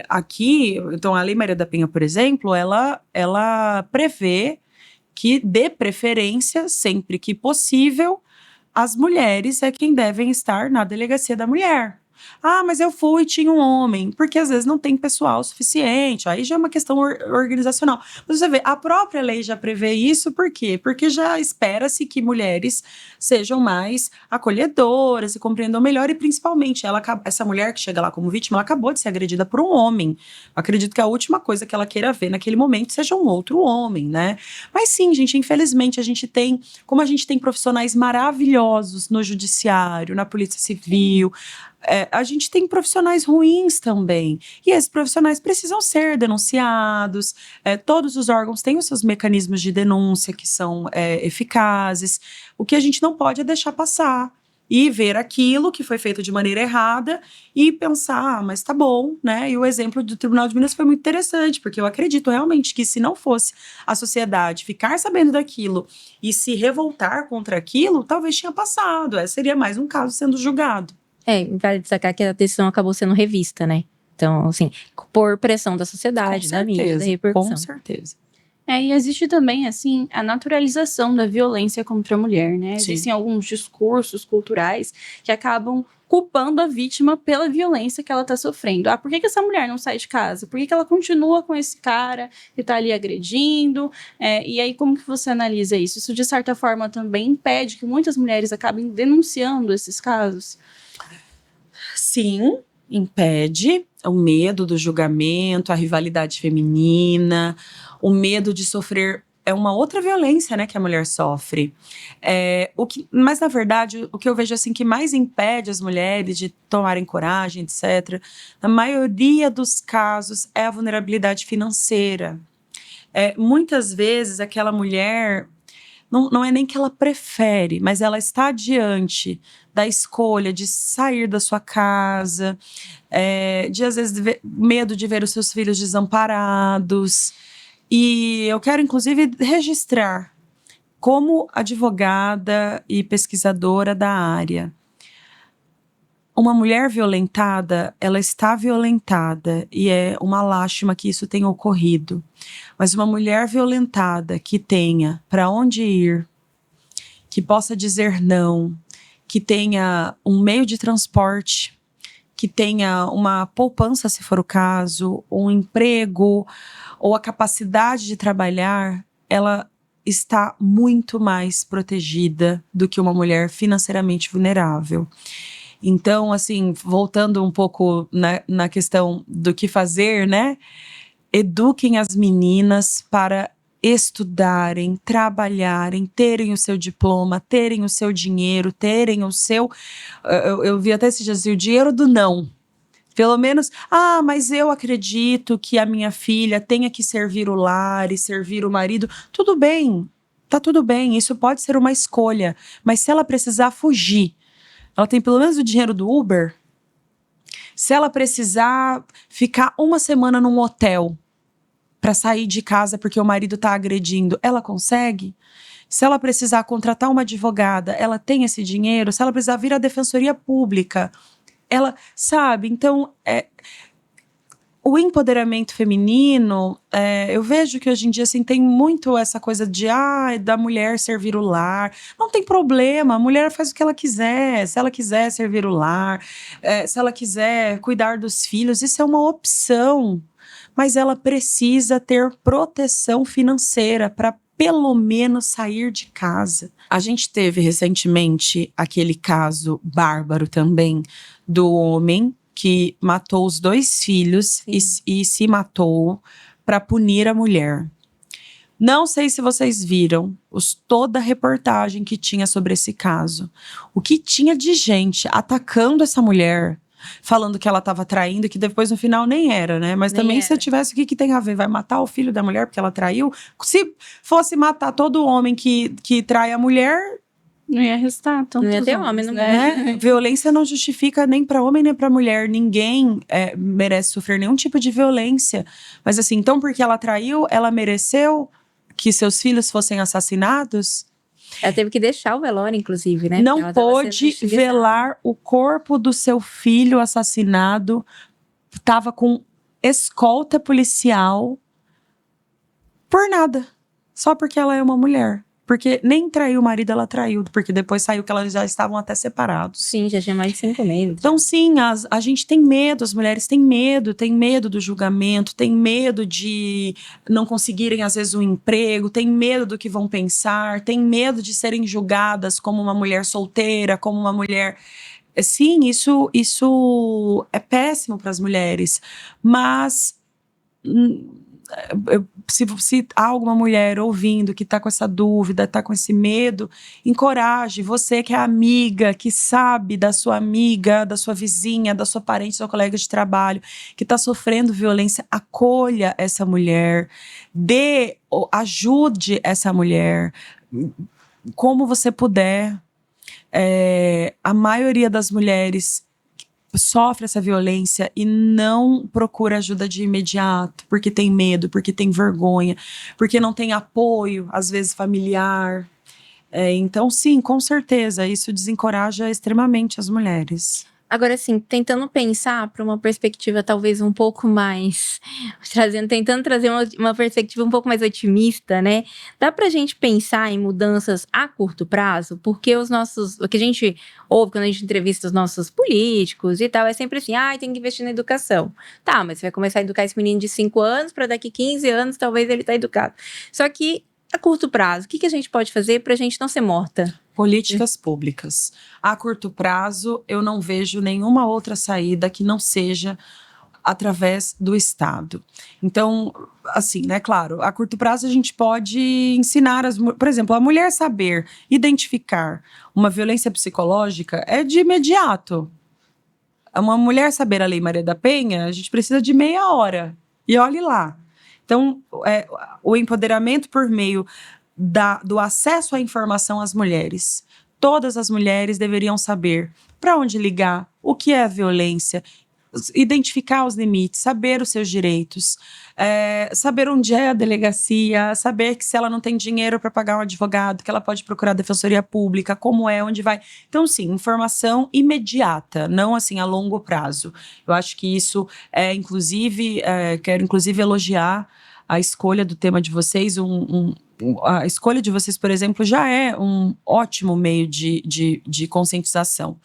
Aqui, então, a Lei Maria da Penha, por exemplo, ela prevê que dê preferência, sempre que possível, as mulheres é quem devem estar na delegacia da mulher. Mas eu fui e tinha um homem, porque às vezes não tem pessoal suficiente, aí já é uma questão organizacional. Mas você vê, a própria lei já prevê isso, por quê? Porque já espera-se que mulheres sejam mais acolhedoras e compreendam melhor, e principalmente essa mulher que chega lá como vítima, ela acabou de ser agredida por um homem. Eu acredito que a última coisa que ela queira ver naquele momento seja um outro homem, né? Mas sim, gente, infelizmente como a gente tem profissionais maravilhosos no judiciário, na polícia civil, a gente tem profissionais ruins também. E esses profissionais precisam ser denunciados. Todos os órgãos têm os seus mecanismos de denúncia que são eficazes. O que a gente não pode é deixar passar e ver aquilo que foi feito de maneira errada e pensar, mas tá bom, né? E o exemplo do Tribunal de Minas foi muito interessante, porque eu acredito realmente que se não fosse a sociedade ficar sabendo daquilo e se revoltar contra aquilo, talvez tinha passado. Seria mais um caso sendo julgado. Vale destacar que a decisão acabou sendo revista, né? Então, assim, por pressão da sociedade, da mídia, da repercussão. Com certeza. E existe também, assim, a naturalização da violência contra a mulher, né? Sim. Existem alguns discursos culturais que acabam culpando a vítima pela violência que ela está sofrendo. Ah, por que essa mulher não sai de casa? Por que ela continua com esse cara que está ali agredindo? E aí, como que você analisa isso? Isso, de certa forma, também impede que muitas mulheres acabem denunciando esses casos? Sim, impede. O medo do julgamento, a rivalidade feminina, o medo de sofrer é uma outra violência, né, que a mulher sofre. Mas, na verdade, o que eu vejo assim que mais impede as mulheres de tomarem coragem, etc., na maioria dos casos, é a vulnerabilidade financeira. Muitas vezes, aquela mulher, não é nem que ela prefere, mas ela está diante da escolha de sair da sua casa, de, às vezes, medo de ver os seus filhos desamparados. E eu quero, inclusive, registrar como advogada e pesquisadora da área. Uma mulher violentada, ela está violentada e é uma lástima que isso tenha ocorrido. Mas uma mulher violentada que tenha para onde ir, que possa dizer não, que tenha um meio de transporte, que tenha uma poupança, se for o caso, um emprego ou a capacidade de trabalhar, ela está muito mais protegida do que uma mulher financeiramente vulnerável. Então, assim, voltando um pouco na questão do que fazer, né? Eduquem as meninas para estudarem, trabalharem, terem o seu diploma, terem o seu dinheiro, terem o seu... Eu vi até esses dias, o dinheiro do não. Pelo menos, mas eu acredito que a minha filha tenha que servir o lar e servir o marido. Tudo bem, tá tudo bem, isso pode ser uma escolha. Mas se ela precisar fugir, ela tem pelo menos o dinheiro do Uber. Se ela precisar ficar uma semana num hotel para sair de casa porque o marido tá agredindo, ela consegue? Se ela precisar contratar uma advogada, ela tem esse dinheiro? Se ela precisar vir à defensoria pública, ela sabe? Então, o empoderamento feminino, eu vejo que hoje em dia assim, tem muito essa coisa de da mulher servir o lar. Não tem problema, a mulher faz o que ela quiser. Se ela quiser servir o lar, se ela quiser cuidar dos filhos, isso é uma opção. Mas ela precisa ter proteção financeira para pelo menos sair de casa. A gente teve recentemente aquele caso bárbaro também do homem que matou os 2 filhos e se matou para punir a mulher. Não sei se vocês viram toda a reportagem que tinha sobre esse caso. O que tinha de gente atacando essa mulher, falando que ela estava traindo, que depois no final nem era, né? Mas nem também era. Se tivesse, o que tem a ver? Vai matar o filho da mulher porque ela traiu? Se fosse matar todo homem que trai a mulher... Não ia restar tantos não ia ter homem, né? Violência não justifica nem para homem nem para mulher. Ninguém merece sofrer nenhum tipo de violência. Mas assim, então porque ela traiu, ela mereceu que seus filhos fossem assassinados? Ela teve que deixar o velório, inclusive, né? Não pôde velar o corpo do seu filho assassinado. Estava com escolta policial por nada. Só porque ela é uma mulher. Porque nem traiu o marido, ela traiu. Porque depois saiu que elas já estavam até separados. Sim, já tinha mais de 5 meses. Então, sim, a gente tem medo, as mulheres têm medo do julgamento, tem medo de não conseguirem, às vezes, um emprego, tem medo do que vão pensar, tem medo de serem julgadas como uma mulher solteira, como uma mulher... Sim, isso é péssimo para as mulheres. Mas... Se há alguma mulher ouvindo que está com essa dúvida, está com esse medo, encoraje você que é amiga, que sabe da sua amiga, da sua vizinha, da sua parente, da sua colega de trabalho, que está sofrendo violência, acolha essa mulher, ajude essa mulher, como você puder. A maioria das mulheres sofre essa violência e não procura ajuda de imediato, porque tem medo, porque tem vergonha, porque não tem apoio, às vezes familiar. Então, sim, com certeza, isso desencoraja extremamente as mulheres. Agora, assim, tentando pensar para uma perspectiva talvez um pouco mais tentando trazer uma perspectiva um pouco mais otimista, né? Dá pra gente pensar em mudanças a curto prazo? Porque o que a gente ouve quando a gente entrevista os nossos políticos e tal, é sempre assim: "Ai, tem que investir na educação". Tá, mas você vai começar a educar esse menino de 5 anos para daqui 15 anos talvez ele tá educado. Só que a curto prazo, o que a gente pode fazer pra gente não ser morta? Políticas públicas. A curto prazo, eu não vejo nenhuma outra saída que não seja através do Estado. Então, assim, né, claro, a curto prazo a gente pode ensinar, por exemplo, a mulher saber identificar uma violência psicológica é de imediato. Uma mulher saber a Lei Maria da Penha, a gente precisa de meia hora. E olhe lá. Então, o empoderamento por meio do acesso à informação às mulheres. Todas as mulheres deveriam saber para onde ligar, o que é a violência, identificar os limites, saber os seus direitos, saber onde é a delegacia, saber que se ela não tem dinheiro para pagar um advogado, que ela pode procurar a defensoria pública, como é, onde vai. Então, sim, informação imediata, não assim a longo prazo. Eu acho que isso quero inclusive elogiar a escolha do tema de vocês. A escolha de vocês, por exemplo, já é um ótimo meio de conscientização.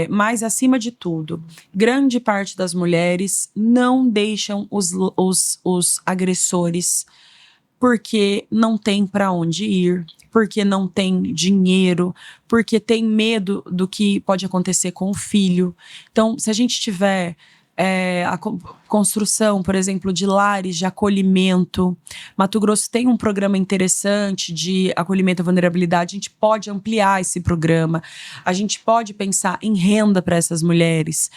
Mas, acima de tudo, grande parte das mulheres não deixam os agressores porque não tem para onde ir, porque não tem dinheiro, porque tem medo do que pode acontecer com o filho. Então, se a gente tiver a construção, por exemplo, de lares de acolhimento. Mato Grosso tem um programa interessante de acolhimento à vulnerabilidade, a gente pode ampliar esse programa, a gente pode pensar em renda para essas mulheres,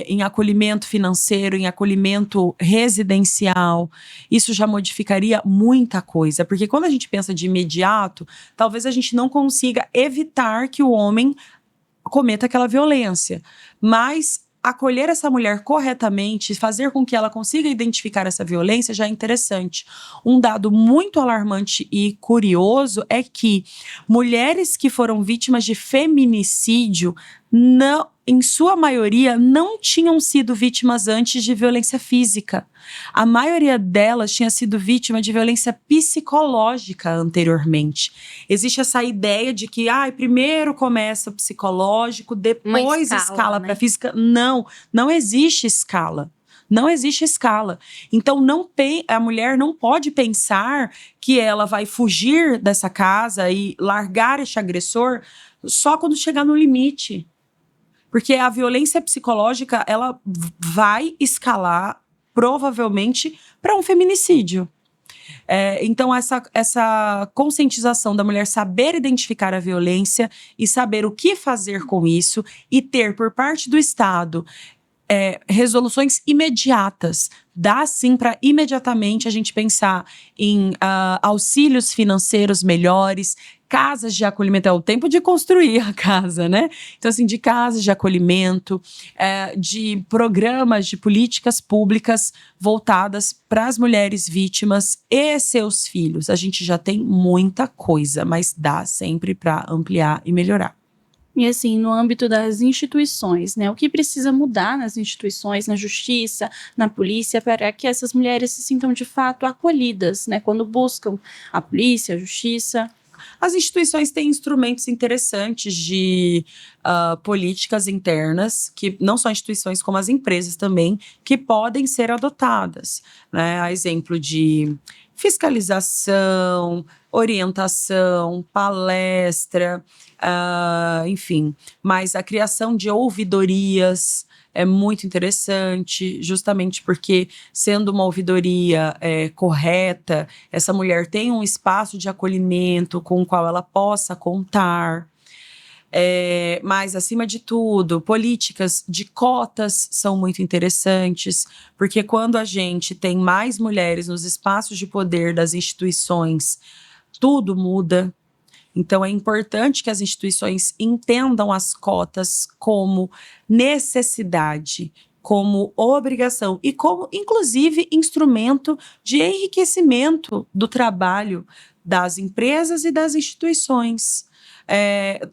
em acolhimento financeiro, em acolhimento residencial. Isso já modificaria muita coisa, porque quando a gente pensa de imediato, talvez a gente não consiga evitar que o homem cometa aquela violência, mas acolher essa mulher corretamente, fazer com que ela consiga identificar essa violência já é interessante. Um dado muito alarmante e curioso é que mulheres que foram vítimas de feminicídio, não, em sua maioria, não tinham sido vítimas antes de violência física. A maioria delas tinha sido vítima de violência psicológica anteriormente. Existe essa ideia de que primeiro começa o psicológico, depois escala para física. Não existe escala. Não existe escala. Então, a mulher não pode pensar que ela vai fugir dessa casa e largar este agressor só quando chegar no limite. Porque a violência psicológica, ela vai escalar provavelmente para um feminicídio. Então, essa conscientização da mulher saber identificar a violência e saber o que fazer com isso e ter por parte do Estado resoluções imediatas. Dá sim para imediatamente a gente pensar em auxílios financeiros melhores, casas de acolhimento. É o tempo de construir a casa, né? Então, assim, de casas de acolhimento, de programas de políticas públicas voltadas para as mulheres vítimas e seus filhos. A gente já tem muita coisa, mas dá sempre para ampliar e melhorar. E assim, no âmbito das instituições, né? O que precisa mudar nas instituições, na justiça, na polícia, para que essas mulheres se sintam de fato acolhidas, né? Quando buscam a polícia, a justiça. As instituições têm instrumentos interessantes de políticas internas, que não só instituições, como as empresas também, que podem ser adotadas, né? A exemplo de fiscalização, orientação, palestra, enfim. Mas a criação de ouvidorias é muito interessante, justamente porque, sendo uma ouvidoria correta, essa mulher tem um espaço de acolhimento com o qual ela possa contar. Mas, acima de tudo, políticas de cotas são muito interessantes, porque quando a gente tem mais mulheres nos espaços de poder das instituições, tudo muda. Então, é importante que as instituições entendam as cotas como necessidade, como obrigação e como, inclusive, instrumento de enriquecimento do trabalho das empresas e das instituições.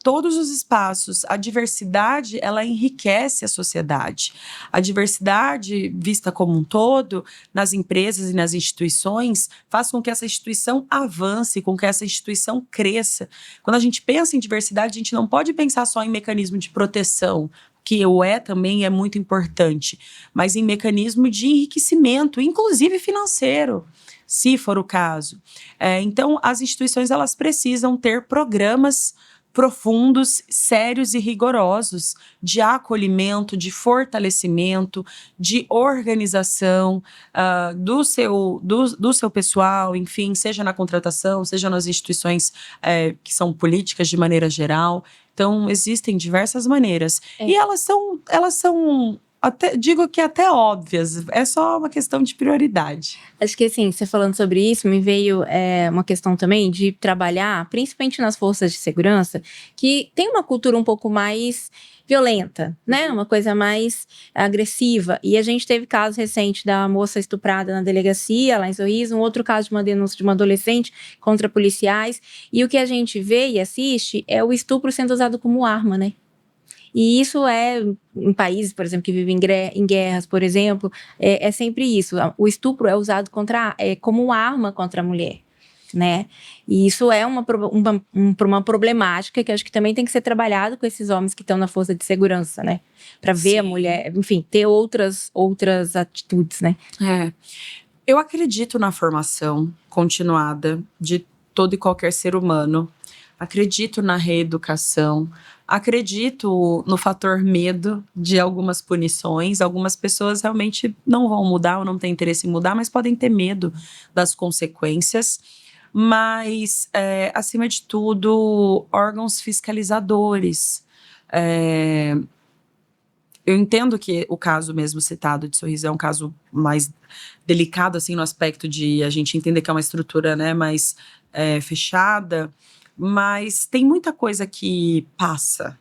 todos os espaços. A diversidade, ela enriquece a sociedade. A diversidade, vista como um todo, nas empresas e nas instituições, faz com que essa instituição avance, com que essa instituição cresça. Quando a gente pensa em diversidade, a gente não pode pensar só em mecanismo de proteção, que também é muito importante, mas em mecanismo de enriquecimento, inclusive financeiro, se for o caso. Então, as instituições, elas precisam ter programas profundos, sérios e rigorosos de acolhimento, de fortalecimento, de organização do seu pessoal, enfim, seja na contratação, seja nas instituições que são políticas de maneira geral. Então, existem diversas maneiras. E elas são digo que até óbvias, é só uma questão de prioridade. Acho que assim, você falando sobre isso, me veio uma questão também de trabalhar, principalmente nas forças de segurança, que tem uma cultura um pouco mais violenta, né? Uma coisa mais agressiva. E a gente teve caso recente da moça estuprada na delegacia, lá em Sorriso, um outro caso de uma denúncia de uma adolescente contra policiais. E o que a gente vê e assiste é o estupro sendo usado como arma, né? E isso em países, por exemplo, que vivem em guerras, por exemplo, é sempre isso. O estupro é usado como uma arma contra a mulher, né? E isso é uma problemática que acho que também tem que ser trabalhado com esses homens que estão na força de segurança, né? Para ver a mulher, enfim, ter outras atitudes, né? Eu acredito na formação continuada de todo e qualquer ser humano. Acredito na reeducação, acredito no fator medo de algumas punições. Algumas pessoas realmente não vão mudar ou não têm interesse em mudar, mas podem ter medo das consequências. Mas, acima de tudo, órgãos fiscalizadores. Eu entendo que o caso mesmo citado de Sorriso é um caso mais delicado, assim, no aspecto de a gente entender que é uma estrutura, né, mais fechada. Mas tem muita coisa que passa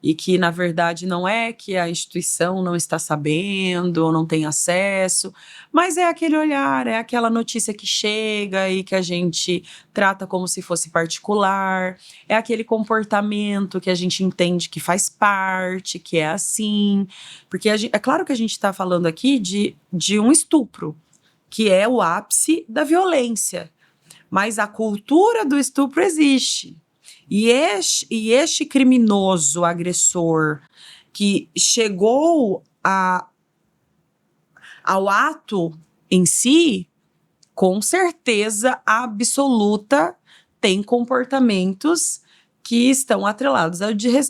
e que, na verdade, não é que a instituição não está sabendo ou não tem acesso, mas é aquele olhar, é aquela notícia que chega e que a gente trata como se fosse particular, é aquele comportamento que a gente entende que faz parte, que é assim, porque é claro que a gente está falando aqui de um estupro, que é o ápice da violência. Mas a cultura do estupro existe. E este criminoso agressor que chegou ao ato em si, com certeza absoluta, tem comportamentos que estão atrelados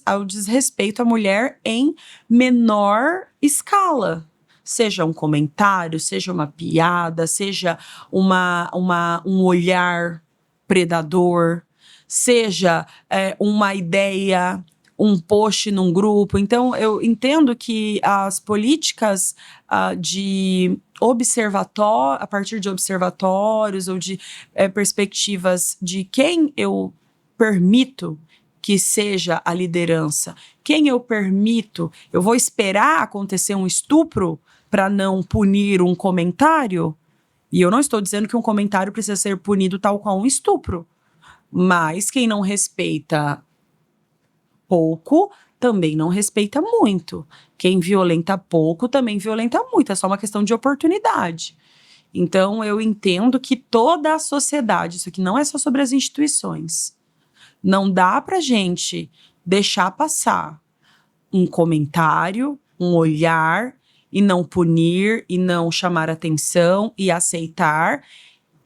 ao desrespeito à mulher em menor escala. Seja um comentário, seja uma piada, seja um olhar predador, seja uma ideia, um post num grupo. Então, eu entendo que as políticas de observatório, a partir de observatórios ou de perspectivas de quem eu permito que seja a liderança, quem eu permito, eu vou esperar acontecer um estupro para não punir um comentário? E eu não estou dizendo que um comentário precisa ser punido tal qual um estupro. Mas quem não respeita pouco, também não respeita muito. Quem violenta pouco, também violenta muito. É só uma questão de oportunidade. Então, eu entendo que toda a sociedade, isso aqui não é só sobre as instituições, não dá pra gente deixar passar um comentário, um olhar, e não punir, e não chamar atenção, e aceitar,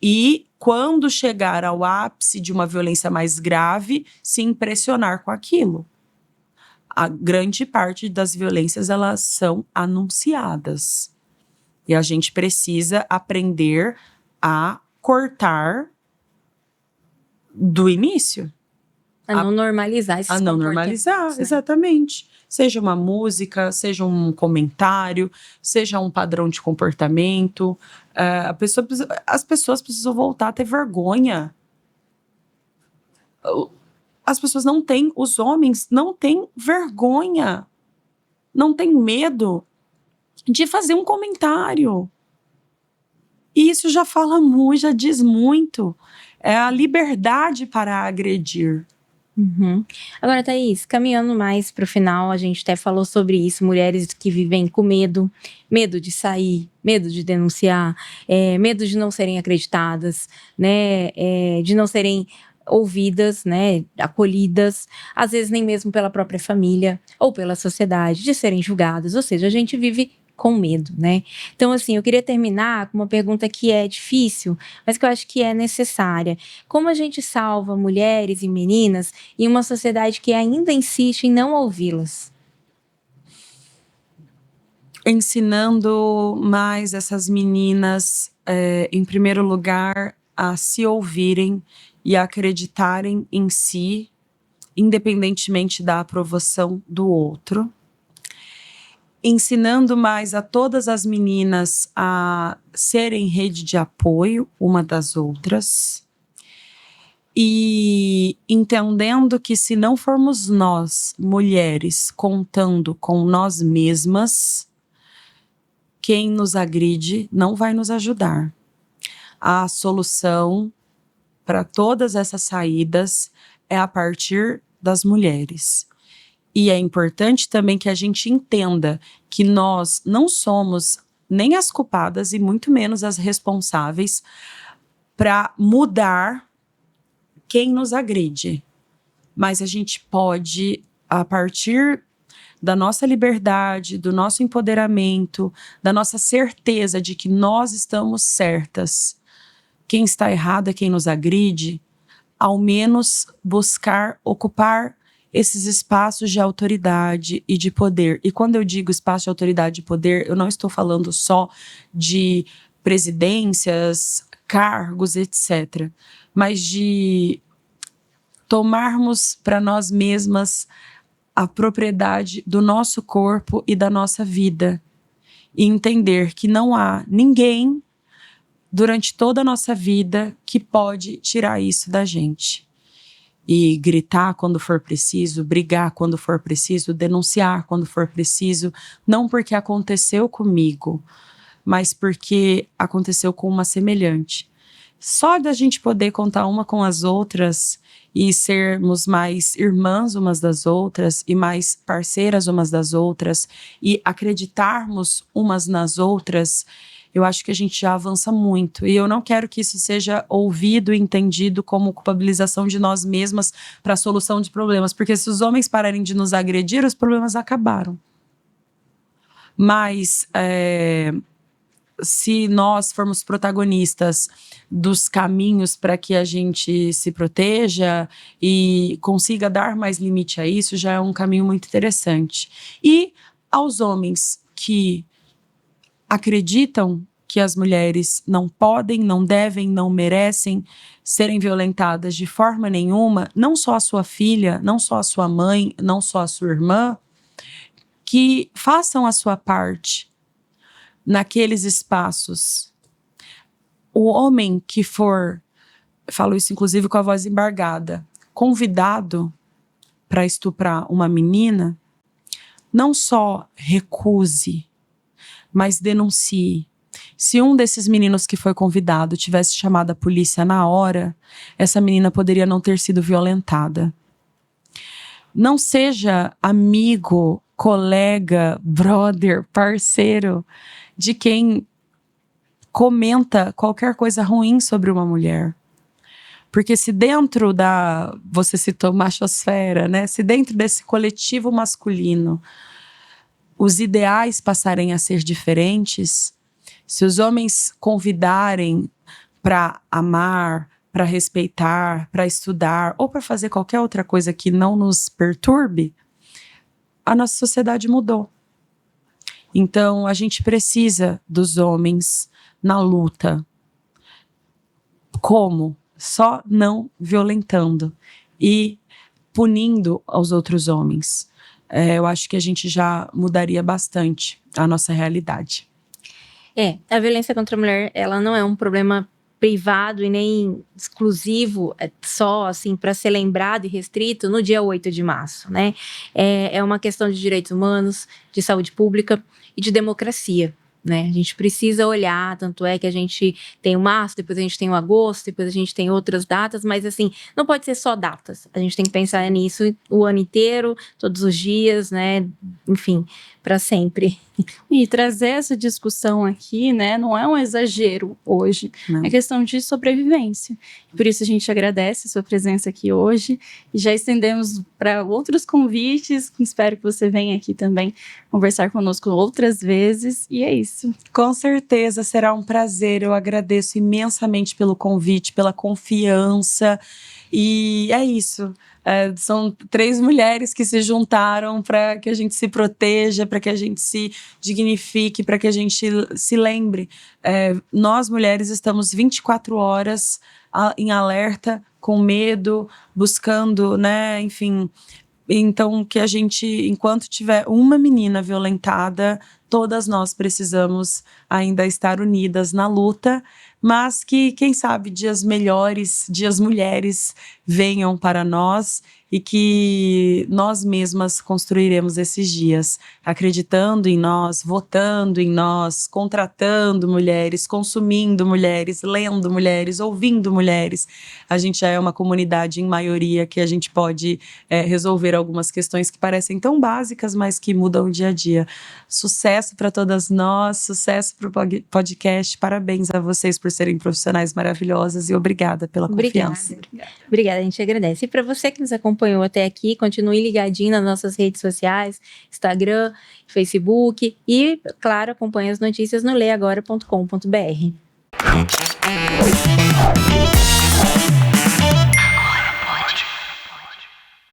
e quando chegar ao ápice de uma violência mais grave, se impressionar com aquilo. A grande parte das violências, elas são anunciadas. E a gente precisa aprender a cortar do início. A não normalizar esses A não normalizar, né? Exatamente. Seja uma música, seja um comentário, seja um padrão de comportamento. As pessoas precisam voltar a ter vergonha. As pessoas não têm, os homens não têm vergonha. Não têm medo de fazer um comentário. E isso já fala muito, já diz muito. É a liberdade para agredir. Uhum. Agora, Thaís, caminhando mais para o final, a gente até falou sobre isso, mulheres que vivem com medo, medo de sair, medo de denunciar, medo de não serem acreditadas, né, de não serem ouvidas, né, acolhidas, às vezes nem mesmo pela própria família ou pela sociedade, de serem julgadas, ou seja, a gente vive com medo, né? Então, assim, eu queria terminar com uma pergunta que é difícil, mas que eu acho que é necessária. Como a gente salva mulheres e meninas em uma sociedade que ainda insiste em não ouvi-las? Ensinando mais essas meninas, em primeiro lugar, a se ouvirem e a acreditarem em si, independentemente da aprovação do outro. Ensinando mais a todas as meninas a serem rede de apoio uma das outras. E entendendo que se não formos nós, mulheres, contando com nós mesmas, quem nos agride não vai nos ajudar. A solução para todas essas saídas é a partir das mulheres. E é importante também que a gente entenda que nós não somos nem as culpadas e muito menos as responsáveis para mudar quem nos agride. Mas a gente pode, a partir da nossa liberdade, do nosso empoderamento, da nossa certeza de que nós estamos certas, quem está errado é quem nos agride, ao menos buscar ocupar esses espaços de autoridade e de poder. E quando eu digo espaço de autoridade e poder, eu não estou falando só de presidências, cargos, etc., mas de tomarmos para nós mesmas a propriedade do nosso corpo e da nossa vida. E entender que não há ninguém durante toda a nossa vida que pode tirar isso da gente. E gritar quando for preciso, brigar quando for preciso, denunciar quando for preciso, não porque aconteceu comigo, mas porque aconteceu com uma semelhante. Só da gente poder contar uma com as outras e sermos mais irmãs umas das outras e mais parceiras umas das outras e acreditarmos umas nas outras, eu acho que a gente já avança muito. E eu não quero que isso seja ouvido e entendido como culpabilização de nós mesmas para a solução de problemas, porque se os homens pararem de nos agredir, os problemas acabaram. Mas se nós formos protagonistas dos caminhos para que a gente se proteja e consiga dar mais limite a isso, já é um caminho muito interessante. E aos homens que acreditam que as mulheres não podem, não devem, não merecem serem violentadas de forma nenhuma, não só a sua filha, não só a sua mãe, não só a sua irmã, que façam a sua parte naqueles espaços. O homem que for, falo isso inclusive com a voz embargada, convidado para estuprar uma menina, não só recuse, mas denuncie. Se um desses meninos que foi convidado tivesse chamado a polícia na hora, essa menina poderia não ter sido violentada. Não seja amigo, colega, brother, parceiro de quem comenta qualquer coisa ruim sobre uma mulher. Porque se dentro da, você citou machosfera, né? Se dentro desse coletivo masculino os ideais passarem a ser diferentes, se os homens convidarem para amar, para respeitar, para estudar ou para fazer qualquer outra coisa que não nos perturbe, a nossa sociedade mudou. Então, a gente precisa dos homens na luta. Como? Só não violentando e punindo aos outros homens. Eu acho que a gente já mudaria bastante a nossa realidade. A violência contra a mulher, ela não é um problema privado e nem exclusivo, só assim para ser lembrado e restrito no dia 8 de março, né? É uma questão de direitos humanos, de saúde pública e de democracia. né? A gente precisa olhar, tanto é que a gente tem o março, depois a gente tem o agosto, depois a gente tem outras datas, mas assim, não pode ser só datas. A gente tem que pensar nisso o ano inteiro, todos os dias, né? Enfim, para sempre. E trazer essa discussão aqui, né, não é um exagero hoje, Não. é questão de sobrevivência. Por isso a gente agradece a sua presença aqui hoje e já estendemos para outros convites. Espero que você venha aqui também conversar conosco outras vezes. E é isso. Com certeza, será um prazer. Eu agradeço imensamente pelo convite, pela confiança. E é isso. São 3 mulheres que se juntaram para que a gente se proteja, para que a gente se dignifique, para que a gente se lembre. Nós, mulheres, estamos 24 horas em alerta, com medo, buscando, né, enfim. Então, que a gente, enquanto tiver uma menina violentada, todas nós precisamos ainda estar unidas na luta, mas que, quem sabe, dias melhores, dias mulheres venham para nós e que nós mesmas construiremos esses dias, acreditando em nós, votando em nós, contratando mulheres, consumindo mulheres, lendo mulheres, ouvindo mulheres. A gente já é uma comunidade em maioria que a gente pode resolver algumas questões que parecem tão básicas, mas que mudam o dia a dia. Sucesso para todas nós, sucesso para o podcast. Parabéns a vocês por serem profissionais maravilhosas e obrigada pela confiança. Obrigada, a gente agradece. E para você que nos acompanhou até aqui, continue ligadinho nas nossas redes sociais, Instagram, Facebook e, claro, acompanhe as notícias no leagora.com.br.